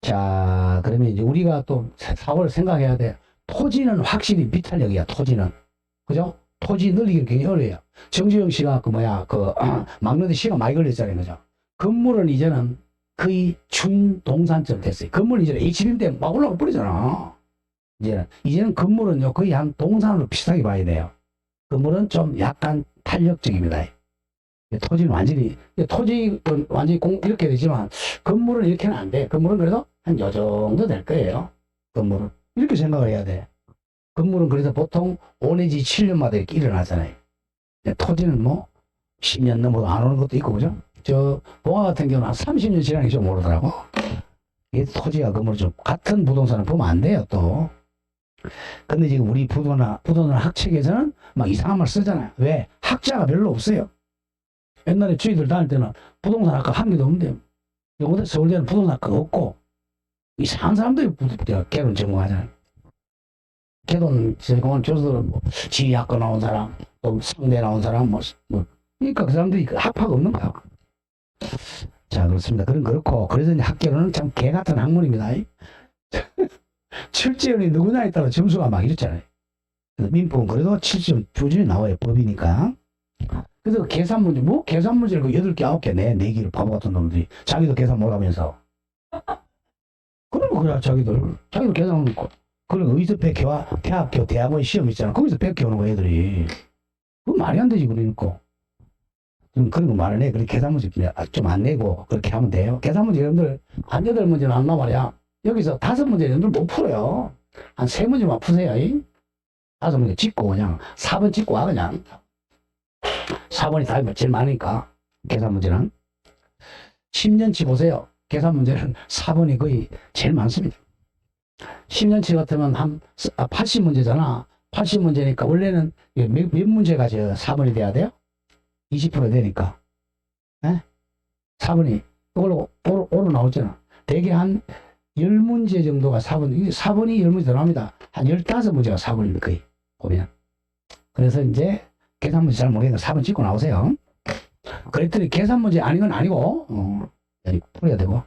A: 자, 그러면 이제 우리가 또 사고를 생각해야 돼. 토지는 확실히 비탄력이야, 토지는. 그죠? 토지 늘리기 굉장히 어려워요. 정주영 씨가 막는데 시간 많이 걸렸잖아요, 그죠? 건물은 이제는 거의 준동산점 됐어요. 건물은 이제는 H빔 때 막 올라가 버리잖아. 이제는 건물은요, 거의 한 동산으로 비슷하게 봐야 돼요. 건물은 좀 약간 탄력적입니다. 토지는 완전히 이렇게 되지만 건물은 이렇게는 안 돼. 건물은 그래도 한 요 정도 될 거예요. 건물은 이렇게 생각을 해야 돼. 건물은 그래서 보통 5 내지 7년마다 이렇게 일어나잖아요. 토지는 뭐 10년 넘어도 안 오는 것도 있고, 그죠? 저 봉화 같은 경우는 한 30년 지나니 좀 오르더라고. 이 토지와 건물은 좀 같은 부동산을 보면 안 돼요, 또. 근데 지금 우리 부동산 학책에서는 막 이상한 말 쓰잖아요. 왜? 학자가 별로 없어요. 옛날에 저희들 다닐 때는 부동산 학과 한 개도 없는데, 요번에 서울대는 부동산 학과가 없고, 이상한 사람들이 개론 전공하잖아요. 개론 전공한 교수들은 뭐, 지리학과 나온 사람, 또 상대 나온 사람, 그러니까 그 사람들이 학파가 없는 거야. 자, 그렇습니다. 그렇고, 그래서 이제 학개론은 참 개 같은 학문입니다. 출제원이 누구냐에 따라 점수가 막 이렇잖아요. 민법은 그래도 7점 표준이 나와요. 법이니까. 그래서 계산 문제, 계산 문제를 8개, 9개 내기를 바보 같은 놈들이. 자기도 계산 못하면서. 그러면 그래, 자기도 계산 못하고. 그리고 어디서 백해와 대학교, 대학원 시험 있잖아. 거기서 백해오는 거, 애들이. 그거 말이 안 되지, 그러니까. 그런 거 말을 해. 그래, 계산 문제 좀 안 내고, 그렇게 하면 돼요. 계산 문제 여러분들, 한 8문제는 안 나와야. 여기서 5문제 여러분들 못 풀어요. 한 3문제만 푸세요. 5문제 찍고, 그냥. 4번 찍고 와, 그냥. 4번이 답이 제일 많으니까. 계산 문제는. 10년치 보세요. 계산 문제는 4번이 거의 제일 많습니다. 10년치 같으면 한 80문제잖아. 80문제니까 원래는 몇 문제가 4번이 돼야 돼요? 20% 되니까. 에? 4번이 이걸로 오로 나오잖아. 대개 한 10문제 정도가 4번이 10문제 더 나옵니다. 한 15문제가 4번입니다. 거의 보면. 그래서 이제 계산 문제 잘 모르니까 4번 찍고 나오세요. 그랬더니 계산 문제 아닌 건 아니고 풀어야 되고.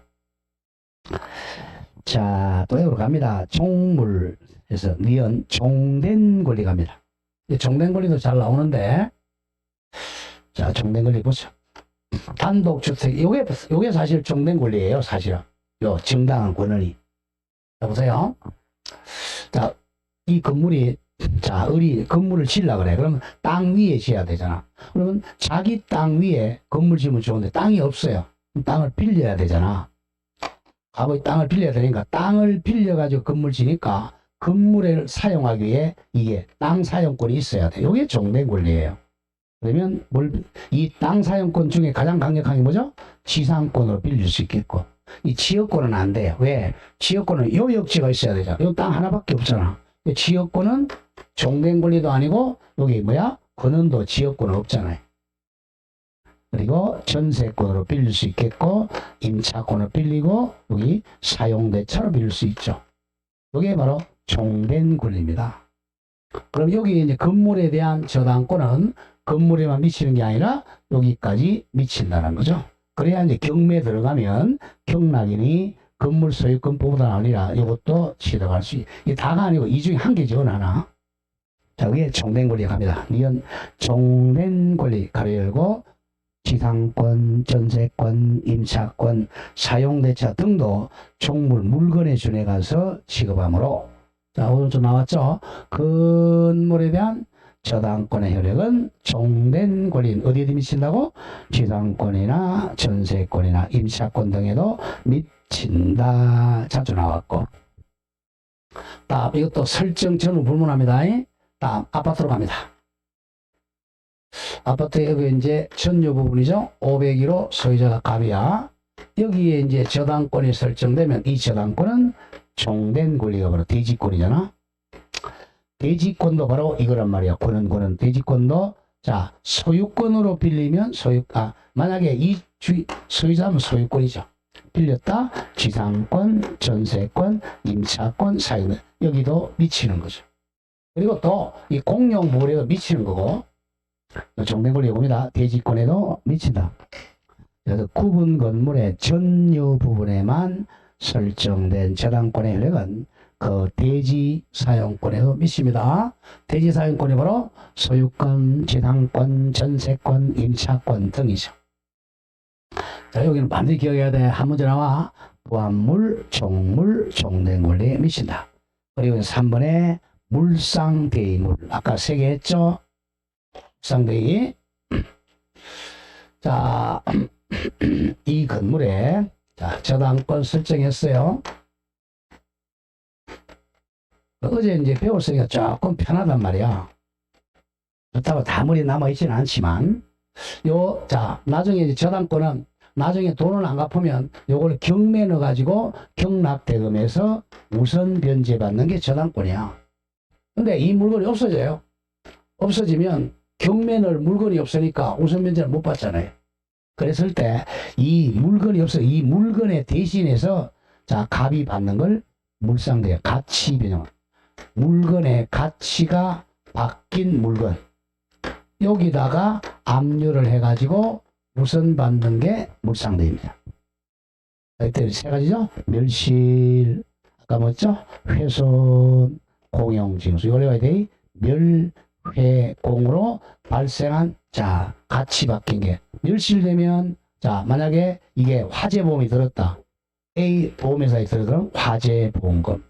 A: 자, 또 여기로 갑니다. 종물에서 니은 종된 권리 갑니다. 종된 권리도 잘 나오는데, 자, 종된 권리 보죠. 단독주택, 요게 사실 종된 권리예요, 사실은. 요 정당한 권한이. 자, 보세요. 자, 이 건물이, 자, 건물을 지으려고 그래. 그러면 땅 위에 지어야 되잖아. 그러면 자기 땅 위에 건물 지으면 좋은데 땅이 없어요. 땅을 빌려야 되잖아. 가보이 땅을 빌려야 되니까 땅을 빌려가지고 건물 지니까 건물을 사용하기 위해 이게 땅 사용권이 있어야 돼. 이게 종된 권리예요. 그러면 이 땅 사용권 중에 가장 강력한 게 뭐죠? 지상권으로 빌릴 수 있겠고, 이 지역권은 안 돼요. 왜? 지역권은 요역지가 있어야 되잖아. 이 땅 하나밖에 없잖아. 지역권은 종된 권리도 아니고 여기 뭐야? 권한도 지역권은 없잖아요. 그리고 전세권으로 빌릴 수 있겠고, 임차권을 빌리고, 여기 사용대차로 빌릴 수 있죠. 이게 바로 종된 권리입니다. 그럼 여기 이제 건물에 대한 저당권은 건물에만 미치는 게 아니라 여기까지 미친다는 거죠. 그래야 이제 경매에 들어가면 경락인이 건물 소유권법보다 아니라 이것도 취득할 수, 이 다가 아니고 이 중에 한 개죠, 하나. 자, 위에 종된 권리 갑니다. 니은 종된 권리 가로 열고 지상권, 전세권, 임차권, 사용대차 등도 종물 물건에 준해 가서 취급하므로, 자, 오늘 좀 나왔죠? 건물에 대한 저당권의 효력은 종된 권리는 어디에 미친다고? 지상권이나 전세권이나 임차권 등에도 미친다. 자주 나왔고. 다음 이것도 설정 전후 불문합니다. 다음 아파트로 갑니다. 아파트 여기 이제 전유 부분이죠. 501호 소유자가 갑이야. 여기에 이제 저당권이 설정되면 이 저당권은 종된 권리가 바로 대지권이잖아. 대지권도 바로 이거란 말이야. 권은 대지권도, 자, 소유권으로 빌리면 만약에 이 소유자면 소유권이죠. 빌렸다, 지상권, 전세권, 임차권, 사유권, 여기도 미치는 거죠. 그리고 또 이 공용부분에도 미치는 거고, 종된 권리 봅니다. 대지권에도 미친다. 그래서 구분 건물의 전유 부분에만 설정된 저당권의 효력은 그 대지 사용권에도 미칩니다. 대지 사용권이 바로 소유권, 지상권, 전세권, 임차권 등이죠. 자, 여기는 반드시 기억해야 돼. 한 문제 나와. 부합물, 종물, 종된 권리에 미친다. 그리고 3번에 물상대의물. 아까 3개 했죠? 물상대의. 자, 이 건물에, 자, 저당권 설정했어요. 어제 이제 배웠으니까 조금 편하단 말이야. 그렇다고 다 머리 남아있지는 않지만, 자, 나중에 이제 저당권은 나중에 돈을 안 갚으면 요걸 경매 넣어가지고 경납대금에서 우선 변제받는 게 저당권이야. 근데 이 물건이 없어져요. 없어지면 경매 넣을 물건이 없으니까 우선 변제를 못 받잖아요. 그랬을 때 이 물건이 없어, 이 물건에 대신해서, 자, 갑이 받는 걸 물상대요. 가치 변형. 물건의 가치가 바뀐 물건. 여기다가 압류를 해가지고 우선 받는 게 물상대입니다. 이때 3가지죠? 멸실, 아까 뭐였죠? 훼손, 공용징수. 이걸 해야 돼. 멸회공으로 발생한, 자, 가치 바뀐 게. 멸실되면, 자, 만약에 이게 화재보험이 들었다. A 보험회사에 들어간 화재보험금.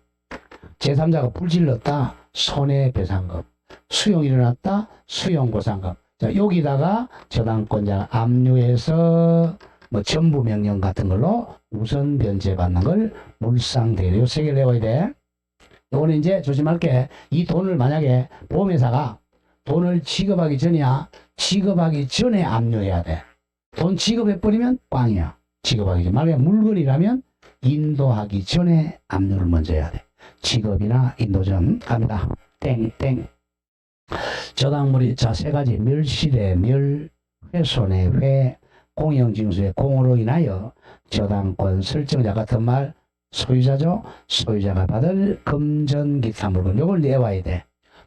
A: 제3자가 불질렀다. 손해배상금. 수용이 일어났다. 수용보상금. 자, 여기다가 저당권자가 압류해서 뭐 전부 명령 같은 걸로 우선 변제받는 걸 물상대로. 요 3개를 외워야 돼. 요거는 이제 조심할 게, 이 돈을 만약에 보험회사가 돈을 지급하기 전이야. 지급하기 전에 압류해야 돼. 돈 지급해버리면 꽝이야. 지급하기 전. 만약에 물건이라면 인도하기 전에 압류를 먼저 해야 돼. 지급이나 인도전 갑니다. 땡땡. 저당물이, 자, 3가지. 멸실의 멸, 훼손의 훼, 공용징수의 공으로 인하여 저당권 설정자 같은 말, 소유자죠. 소유자가 받을 금전 기타 물건. 요걸 내와야 돼.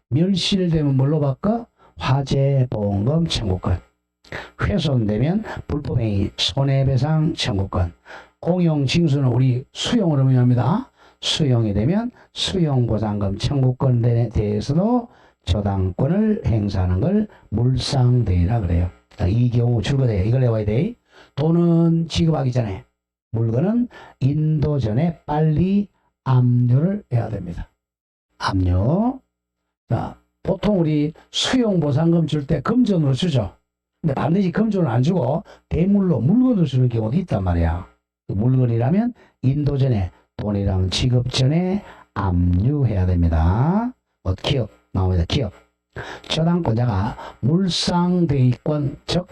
A: 멸실되면 뭘로 바꿔? 화재 보험금 청구권. 훼손되면 불법행위 손해배상 청구권. 공용징수는 우리 수용으로 명합니다. 수용이 되면 수용보상금 청구권에 대해서도 저당권을 행사하는 걸 물상대의라 그래요. 자, 이 경우 줄거돼요. 이걸 외워야 돼. 돈은 지급하기 전에, 물건은 인도 전에 빨리 압류를 해야 됩니다. 압류. 자, 보통 우리 수용보상금 줄 때 금전으로 주죠. 근데 반드시 금전을 안 주고 대물로 물건을 주는 경우도 있단 말이야. 물건이라면 인도 전에, 돈이랑 지급 전에 압류해야 됩니다. 기업 나옵니다. 기업. 저당권자가 물상대의권, 즉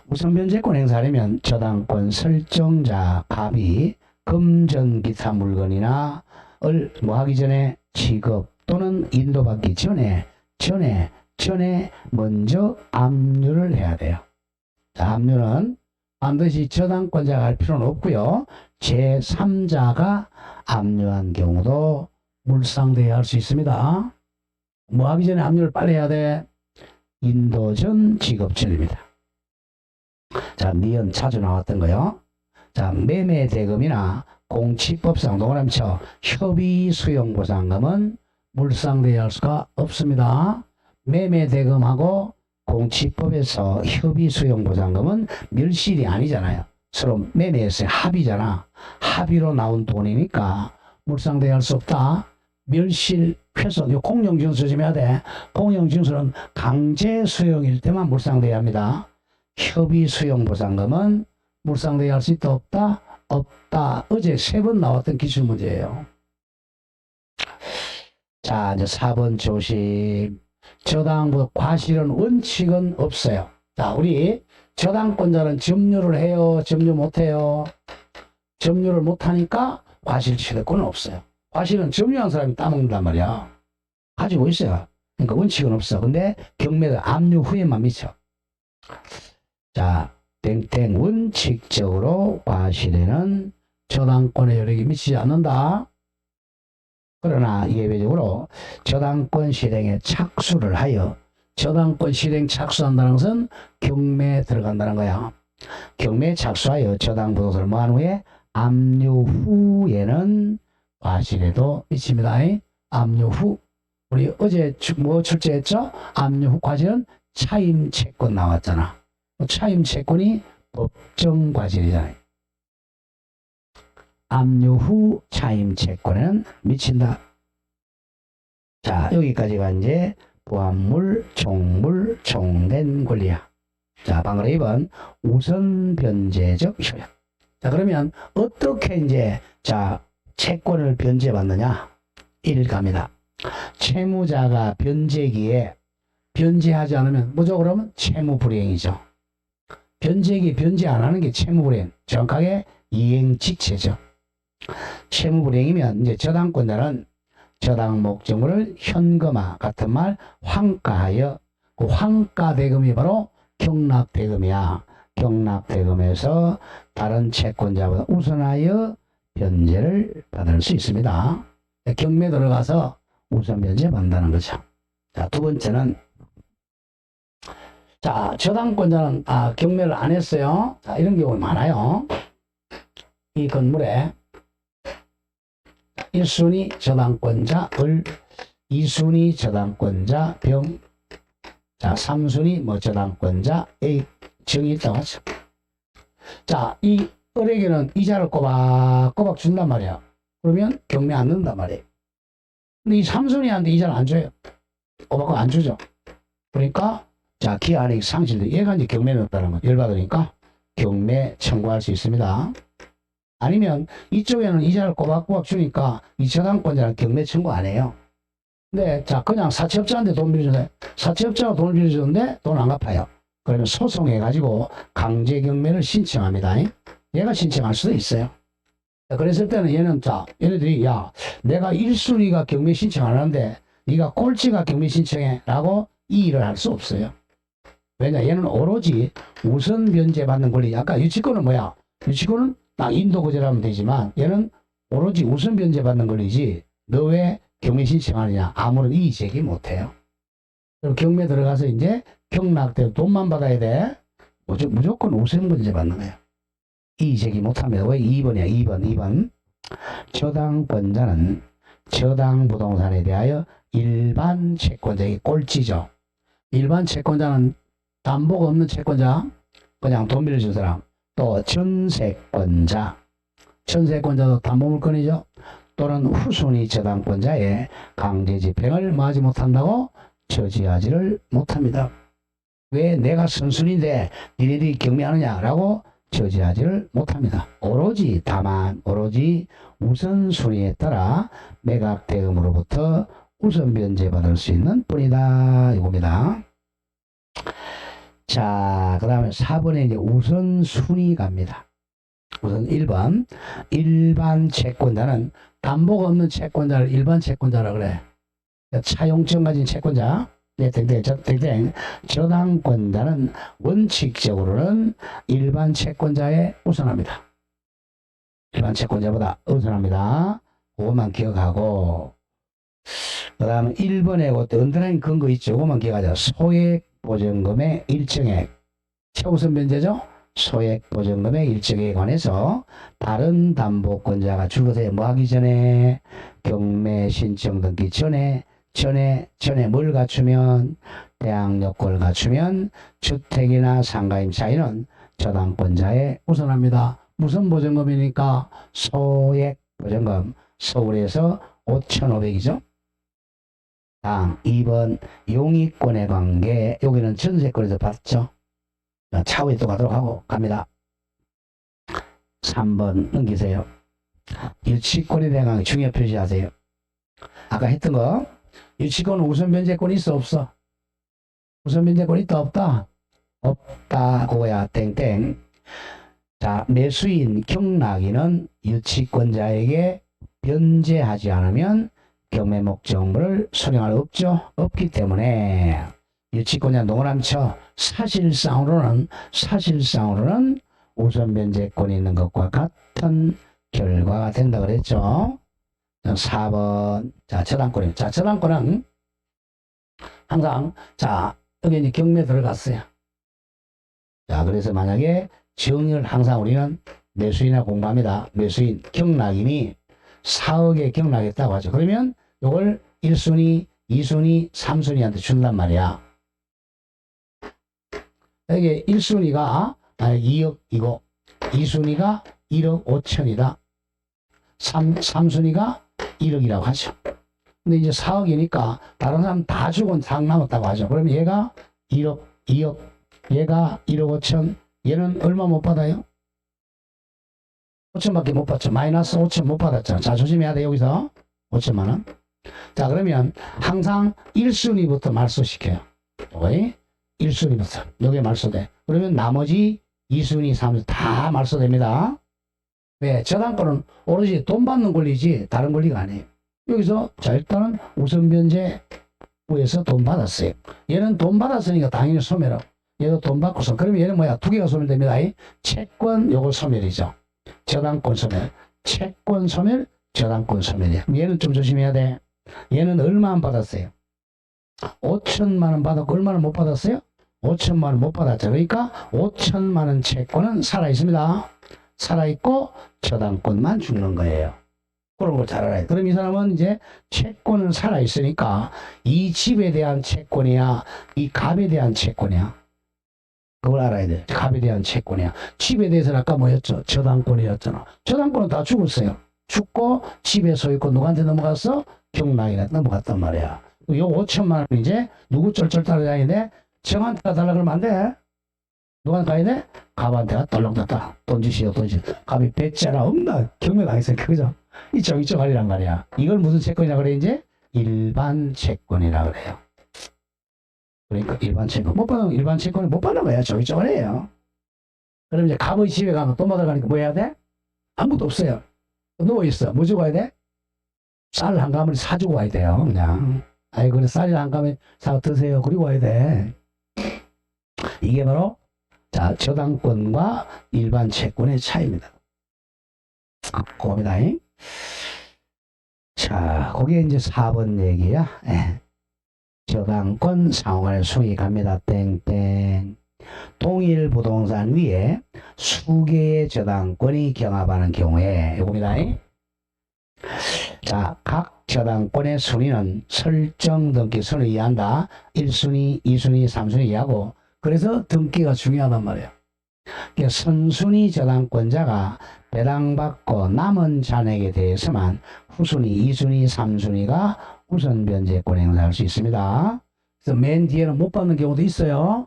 A: 우선변제권 행사하려면 저당권 설정자 갑이 금전 기타 물건이나 을 뭐하기 전에 지급 또는 인도받기 전에 먼저 압류를 해야 돼요. 자, 압류는 반드시 저당권자가 할 필요는 없고요. 제3자가 압류한 경우도 물상대에 할 수 있습니다. 뭐 하기 전에 압류를 빨리 해야 돼? 인도 전, 지급 전입니다. 자, 니은 자주 나왔던 거요. 자, 매매대금이나 공치법상 동그라미 쳐 협의수용보상금은 물상대여할 수가 없습니다. 매매대금하고 공치법에서 협의수용보상금은 멸실이 아니잖아요. 서로 매매했어요. 합의잖아. 합의로 나온 돈이니까 물상대여할 수 없다. 멸실, 훼손, 이 공용증서 조심해야 돼. 공용증서는 강제 수용일 때만 물상대여야 합니다. 협의수용보상금은 물상대여할 수 있다 없다? 없다. 어제 3번 나왔던 기출문제예요. 자, 이제 4번 조심. 저당부 과실은 원칙은 없어요. 자, 우리 저당권자는 점유를 해요? 점유 못해요? 점유를 못하니까 과실 취득권은 없어요. 과실은 점유한 사람이 따먹는단 말이야. 가지고 있어요. 그러니까 원칙은 없어. 근데 경매도 압류 후에만 미쳐. 자, 땡땡 원칙적으로 과실에는 저당권의 여력이 미치지 않는다. 그러나 예외적으로 저당권 실행에 착수를 하여 저당권 실행 착수한다는 것은 경매에 들어간다는 거야. 경매에 착수하여 저당부동산을 모한 후에 압류 후에는 과실에도 미칩니다. 압류 후. 우리 어제 뭐 출제했죠? 압류 후 과실은 차임채권 나왔잖아. 차임채권이 법정과실이잖아요. 압류 후 차임채권에는 미친다. 자, 여기까지가 이제 부합물, 종물, 종된 권리야. 자, 방금 2번 우선 변제적 효력. 자, 그러면 어떻게 이제 자 채권을 변제받느냐? 1 갑니다. 채무자가 변제기에 변제하지 않으면 뭐죠? 그러면 채무불이행이죠. 변제기 변제 안 하는 게 채무불이행. 정확하게 이행직체죠. 채무불이행이면 이제 저당권자는 저당 목적물을 현금화 같은 말 환가하여 그 환가대금이 바로 경락대금이야. 경락대금에서 다른 채권자보다 우선하여 변제를 받을 수 있습니다. 경매 들어가서 우선 변제 받는다는 거죠. 자, 두 번째는 자, 저당권자는 경매를 안 했어요. 자, 이런 경우 많아요. 이 건물에 1순위 저당권자 을, 2순위 저당권자 병, 자 3순위 뭐 저당권자 A 정이 있다고 하죠. 자, 이 을에게는 이자를 꼬박꼬박 준단 말이야. 그러면 경매 안 넣는단 말이에요. 근데 이 3순위한테 이자를 안 줘요. 꼬박꼬박 안 주죠. 그러니까 자, 기한이 상실돼. 얘가 이제 경매에 넣었다는 거. 열받으니까 경매 청구할 수 있습니다. 아니면 이쪽에는 이자를 꼬박꼬박 주니까 이 저당권자는 경매 청구 안 해요. 근데 자, 그냥 사채업자한테 돈 빌려주는데 사채업자가 돈을 빌려주는데 돈 안 갚아요. 그러면 소송해가지고 강제 경매를 신청합니다. 얘가 신청할 수도 있어요. 그랬을 때는 얘는 자, 얘네들이 야, 내가 1순위가 경매 신청 안 하는데 네가 꼴찌가 경매 신청해 라고 이의를 할 수 없어요. 왜냐, 얘는 오로지 우선 변제 받는 권리. 아까 유치권은 뭐야? 유치권은 딱 인도거절하면 되지만 얘는 오로지 우선 변제 받는 권리지 너 왜 경매 신청하느냐 아무런 이의 제기 못해요. 그럼 경매 들어가서 이제 경락되고 돈만 받아야 돼. 무조건 우선 변제 받는 거예요. 이의 제기 못합니다. 왜 2번이야? 2번. 저당권자는 저당 부동산에 대하여 일반 채권자에게 꼴찌죠. 일반 채권자는 담보가 없는 채권자, 그냥 돈 빌려준 사람, 또 전세권자, 전세권자도 담보물건이죠. 또는 후순위 저당권자의 강제 집행을 마지 못한다고 저지하지를 못합니다. 왜 내가 선순위인데 니네들이 경매하느냐라고 저지하지를 못합니다. 다만 오로지 우선순위에 따라 매각대금으로부터 우선 변제받을 수 있는 뿐이다 이겁니다. 자, 그 다음에 4번에 이제 우선순위 갑니다. 우선 1번 일반 채권자는 담보가 없는 채권자를 일반 채권자라 그래. 차용증 가진 채권자 땡땡 저당권자는 원칙적으로는 일반 채권자에 우선합니다. 일반 채권자보다 우선합니다. 그것만 기억하고 그 다음에 1번에 그때 언더라인 근거 있죠. 그것만 기억하자. 소액 보전금의 일정액 최우선 변제죠. 소액 보증금의 일정에 관해서 다른 담보권자가 주거세 뭐 하기 전에 경매 신청 등기 전에 뭘 갖추면 대항 요건을 갖추면 주택이나 상가임 차이는 저당권자에 우선합니다. 무슨 보증금이니까 소액 보증금 서울에서 5,500이죠. 다음 2번 용의권의 관계 여기는 전세권에서 봤죠. 차후에 또 가도록 하고 갑니다. 3번 넘기세요. 유치권에 대한 관계 중요 표시하세요. 아까 했던 거 유치권은 우선 변제권이 있어 없어? 우선 변제권이 있다 없다? 없다 그거야 땡땡. 자 매수인 경락인은 유치권자에게 변제하지 않으면 경매 목적물을 수령할 없죠. 없기 때문에 유치권자 농어남쳐 사실상으로는 우선 변제권이 있는 것과 같은 결과가 된다 그랬죠. 4번 자 저당권이에요. 자 저당권은 항상 자 여기 이제 경매 들어갔어요. 자 그래서 만약에 정의를 항상 우리는 매수인이나 공부합니다. 매수인 경락인이 4억에 경락했다고 하죠. 그러면 이걸 1순위, 2순위, 3순위한테 준단 말이야. 여기 1순위가 2억이고 2순위가 1억 5천이다. 3순위가 1억이라고 하죠. 근데 이제 4억이니까 다른 사람 다 주고 상 남았다고 하죠. 그러면 얘가 1억, 2억, 얘가 1억 5천, 얘는 얼마 못 받아요? 5천밖에 못 받죠. 마이너스 5천 못 받았잖아. 자, 조심해야 돼, 여기서. 5천만 원. 자, 그러면 항상 1순위부터 말소시켜요. 오케이? 1순위부터. 여기에 말소돼. 그러면 나머지 2순위, 3순위 다 말소됩니다. 왜? 저당권은 오로지 돈 받는 권리지 다른 권리가 아니에요. 여기서 자 일단은 우선변제부에서 돈 받았어요. 얘는 돈 받았으니까 당연히 소멸하고 얘도 돈 받고서 그러면 얘는 뭐야? 두 개가 소멸됩니다. 채권 요거 소멸이죠. 저당권 소멸. 채권 소멸, 저당권 소멸이야. 얘는 좀 조심해야 돼. 얘는 얼마 안 받았어요? 5천만 원 받았고 얼마나 못 받았어요? 5천만 원 못 받았죠. 그러니까 5천만 원 채권은 살아 있습니다. 살아 있고 저당권만 죽는 거예요. 그런 걸 잘 알아야 돼. 그럼 이 사람은 이제 채권은 살아 있으니까 이 집에 대한 채권이야, 이 값에 대한 채권이야. 그걸 알아야 돼. 값에 대한 채권이야. 집에 대해서는 아까 뭐였죠? 저당권이었잖아. 저당권은 다 죽었어요. 죽고 집에 소유권 누구한테 넘어갔어? 경락이나 넘어갔단 말이야. 요 5천만 원 이제 누구 쫄쫄 따라다니야 돼? 정한테 달라 그러면 안 돼. 누구한테 가야 돼? 갑한테가 떨렁떴다. 돈 주시오, 돈 주시오. 갑이 배째라 없나? 경매당했으니까, 그죠? 이쪽 하리란 말이야. 이걸 무슨 채권이라 그래, 이제? 일반 채권이라 그래요. 그러니까 일반 채권. 못 받으면 일반 채권을 못 받는 거야. 저기쪽 하래요. 그럼 이제 갑의 집에 가면 돈 받아가니까 뭐 해야 돼? 아무것도 없어요. 누워있어. 뭐 주고 와야 돼? 쌀 한 가마를 사주고 와야 돼요. 그냥. 아이, 그래, 쌀 한 가마를 사 드세요. 그리고 와야 돼. 이게 바로 자, 저당권과 일반 채권의 차이입니다. 그겁니다. 자, 그게 이제 4번 얘기야. 저당권 상호간의 수익 갑니다. 땡땡. 동일 부동산 위에 수개의 저당권이 경합하는 경우에 이겁니다. 자, 각 저당권의 순위는 설정 등기 순을 이해한다. 1순위, 2순위, 3순위 이해하고 그래서 등기가 중요하단 말이에요. 그러니까 선순위 저당권자가 배당받고 남은 잔액에 대해서만 후순위, 2순위, 3순위가 우선 변제권 행사할 수 있습니다. 그래서 맨 뒤에는 못 받는 경우도 있어요.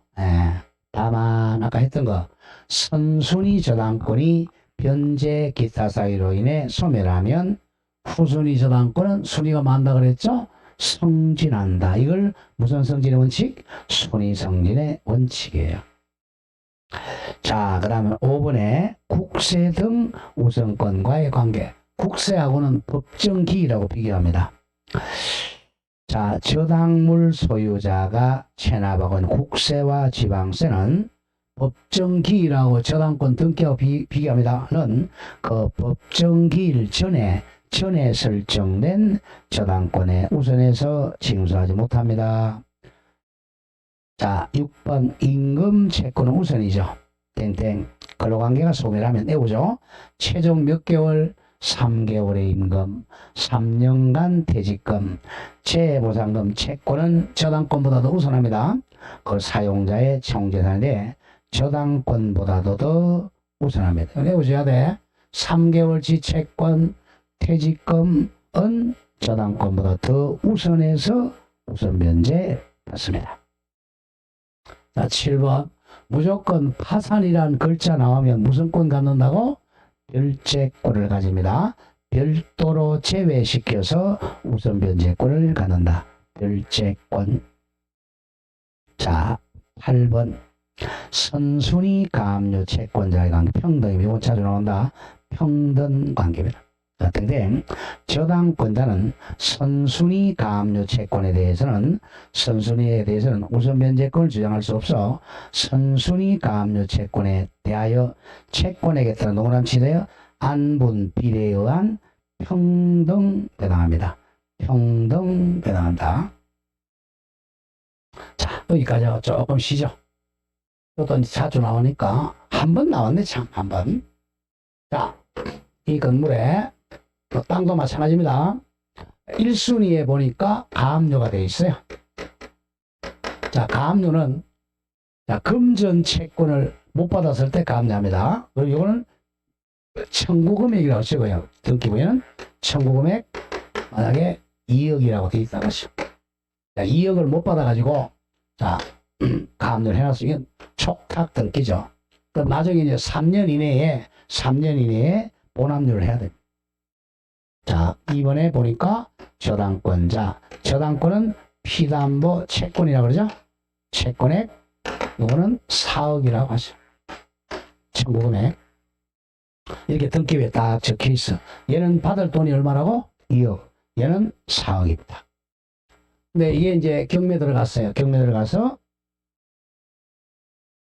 A: 다만 아까 했던 거 선순위 저당권이 변제 기타 사유로 인해 소멸하면 후순위 저당권은 순위가 많다 그랬죠? 성진한다. 이걸 무슨 성진의 원칙? 순위성진의 원칙이에요. 자, 그 다음에 5번에 국세 등 우선권과의 관계. 국세하고는 법정기일하고 비교합니다. 자, 저당물 소유자가 체납하고 있는 국세와 지방세는 법정기일하고 저당권 등기하고 비교합니다. 는 그 법정기일 전에 설정된 저당권에 우선해서 징수하지 못합니다. 자, 6번 임금 채권은 우선이죠. 땡땡. 근로관계가 소멸하면 내오죠. 최종 몇 개월? 3개월의 임금, 3년간 퇴직금, 재보상금, 채권은 저당권보다도 우선합니다. 그 사용자의 총재산인데 저당권보다도 더 우선합니다. 내어줘야 돼. 3개월치 채권, 퇴직금은 저당권보다 더 우선해서 우선 면제 받습니다. 자, 7번. 무조건 파산이란 글자 나오면 무슨 권 갖는다고? 별채권을 가집니다. 별도로 제외시켜서 우선 면제권을 갖는다. 별채권. 자, 8번. 선순위 가압류 채권자의 관계 평등입니다. 이거 자주 나온다. 평등 관계입니다. 자, 땡땡. 저당권자는 선순위 가압류 채권에 대해서는 우선 면제권을 주장할 수 없어. 선순위 가압류 채권에 대하여 채권에게 따른 농람치되어 안분 비례에 의한 평등 배당합니다. 평등 배당한다. 자, 여기까지 하고 조금 쉬죠. 이것도 자주 나오니까 한 번 나왔네, 참, 한 번. 자, 이 건물에 땅도 마찬가지입니다. 1순위에 보니까 가압류가 되어 있어요. 자, 가압류는 금전 채권을 못 받았을 때 가압류합니다. 그리고 이거는 청구금액이라고 적어요. 등기부에는 청구금액 만약에 2억이라고 되어 있다고 하죠. 2억을 못 받아가지고 가압류를 해놨으면 촉탁 등기죠. 그럼 나중에 이제 3년 이내에 본압류를 해야 됩니다. 자, 이번에 보니까 저당권자. 저당권은 피담보 채권이라고 그러죠. 채권액, 이거는 4억이라고 하죠. 청구금액. 이렇게 등기부에 딱 적혀 있어. 얘는 받을 돈이 얼마라고? 2억. 얘는 4억입니다. 근데 이게 이제 경매 들어갔어요. 경매 들어가서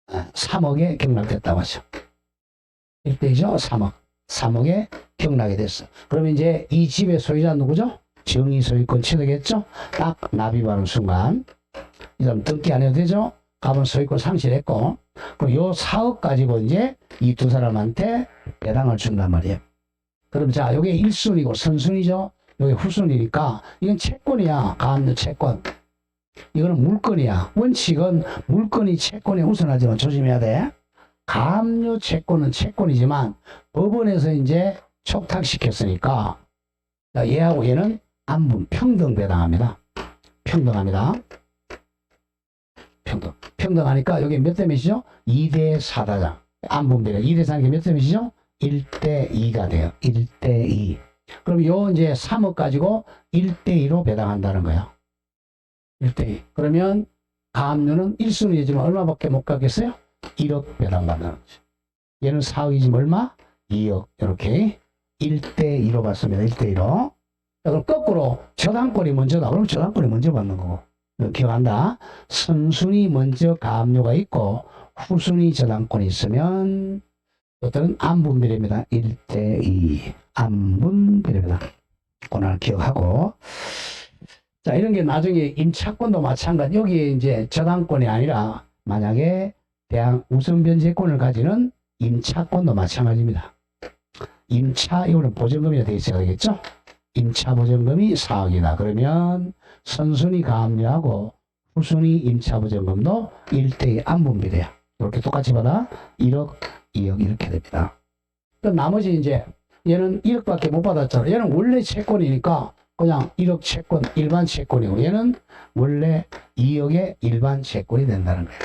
A: 3억에 경락됐다고 하죠. 1대이죠. 3억. 3억에 경락이 됐어. 그러면 이제 이 집의 소유자 누구죠? 정의 소유권 취득했죠? 딱 납입하는 순간 이 사람 등기 안 해도 되죠? 가본 소유권 상실했고, 그럼 요 4억 가지고 이제 이 두 사람한테 배당을 준단 말이에요. 그럼 자, 요게 1순위고 선순위죠? 요게 후순위니까 이건 채권이야. 가압류 채권. 이거는 물건이야. 원칙은 물건이 채권에 우선하지만 조심해야 돼. 가압류 채권은 채권이지만 법원에서 이제 촉탁시켰으니까 얘하고 얘는 안분 평등 배당합니다. 평등합니다. 평등하니까 여기 몇 대 몇이죠? 2대 4다장. 안분 배당. 2대 4는 몇 대 몇이죠? 1대 2가 돼요. 1대 2. 그럼 요 이제 3억 가지고 1대 2로 배당한다는 거예요. 1대 2. 그러면 가압류는 1순위이지만 얼마밖에 못 가겠어요? 1억 배당받는다는 거죠. 얘는 4억이지만 얼마? 2억. 이렇게 1대 2로 받습니다. 1대 2로. 그럼 거꾸로 저당권이 먼저다. 그럼 저당권이 먼저 받는 거고. 기억한다. 선순위 먼저 가압류가 있고 후순위 저당권이 있으면 이것들은 안분비례입니다. 1대 2. 안분비례입니다. 그걸 기억하고. 자, 이런 게 나중에 임차권도 마찬가지. 여기에 이제 저당권이 아니라 만약에 대항 우선변제권을 가지는 임차권도 마찬가지입니다. 임차, 이거는 보전금이 되어 있어야 되겠죠? 임차 보전금이 4억이다. 그러면 선순위 가압류하고 후순위 임차 보전금도 1대2 안분비례야. 이렇게 똑같이 받아 1억, 2억 이렇게 됩니다. 그럼 나머지 이제 얘는 1억밖에 못 받았잖아. 얘는 원래 채권이니까 그냥 1억 채권, 일반 채권이고 얘는 원래 2억의 일반 채권이 된다는 거예요.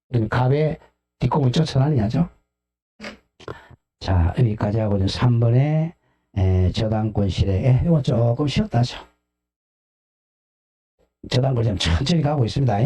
A: 그러니까 갑의 뒷공을 쫓아다니냐죠. 자, 여기까지 하고 3번에 저당권 실행. 이건 조금 쉬었다 하죠. 저당권 지금 천천히 가고 있습니다.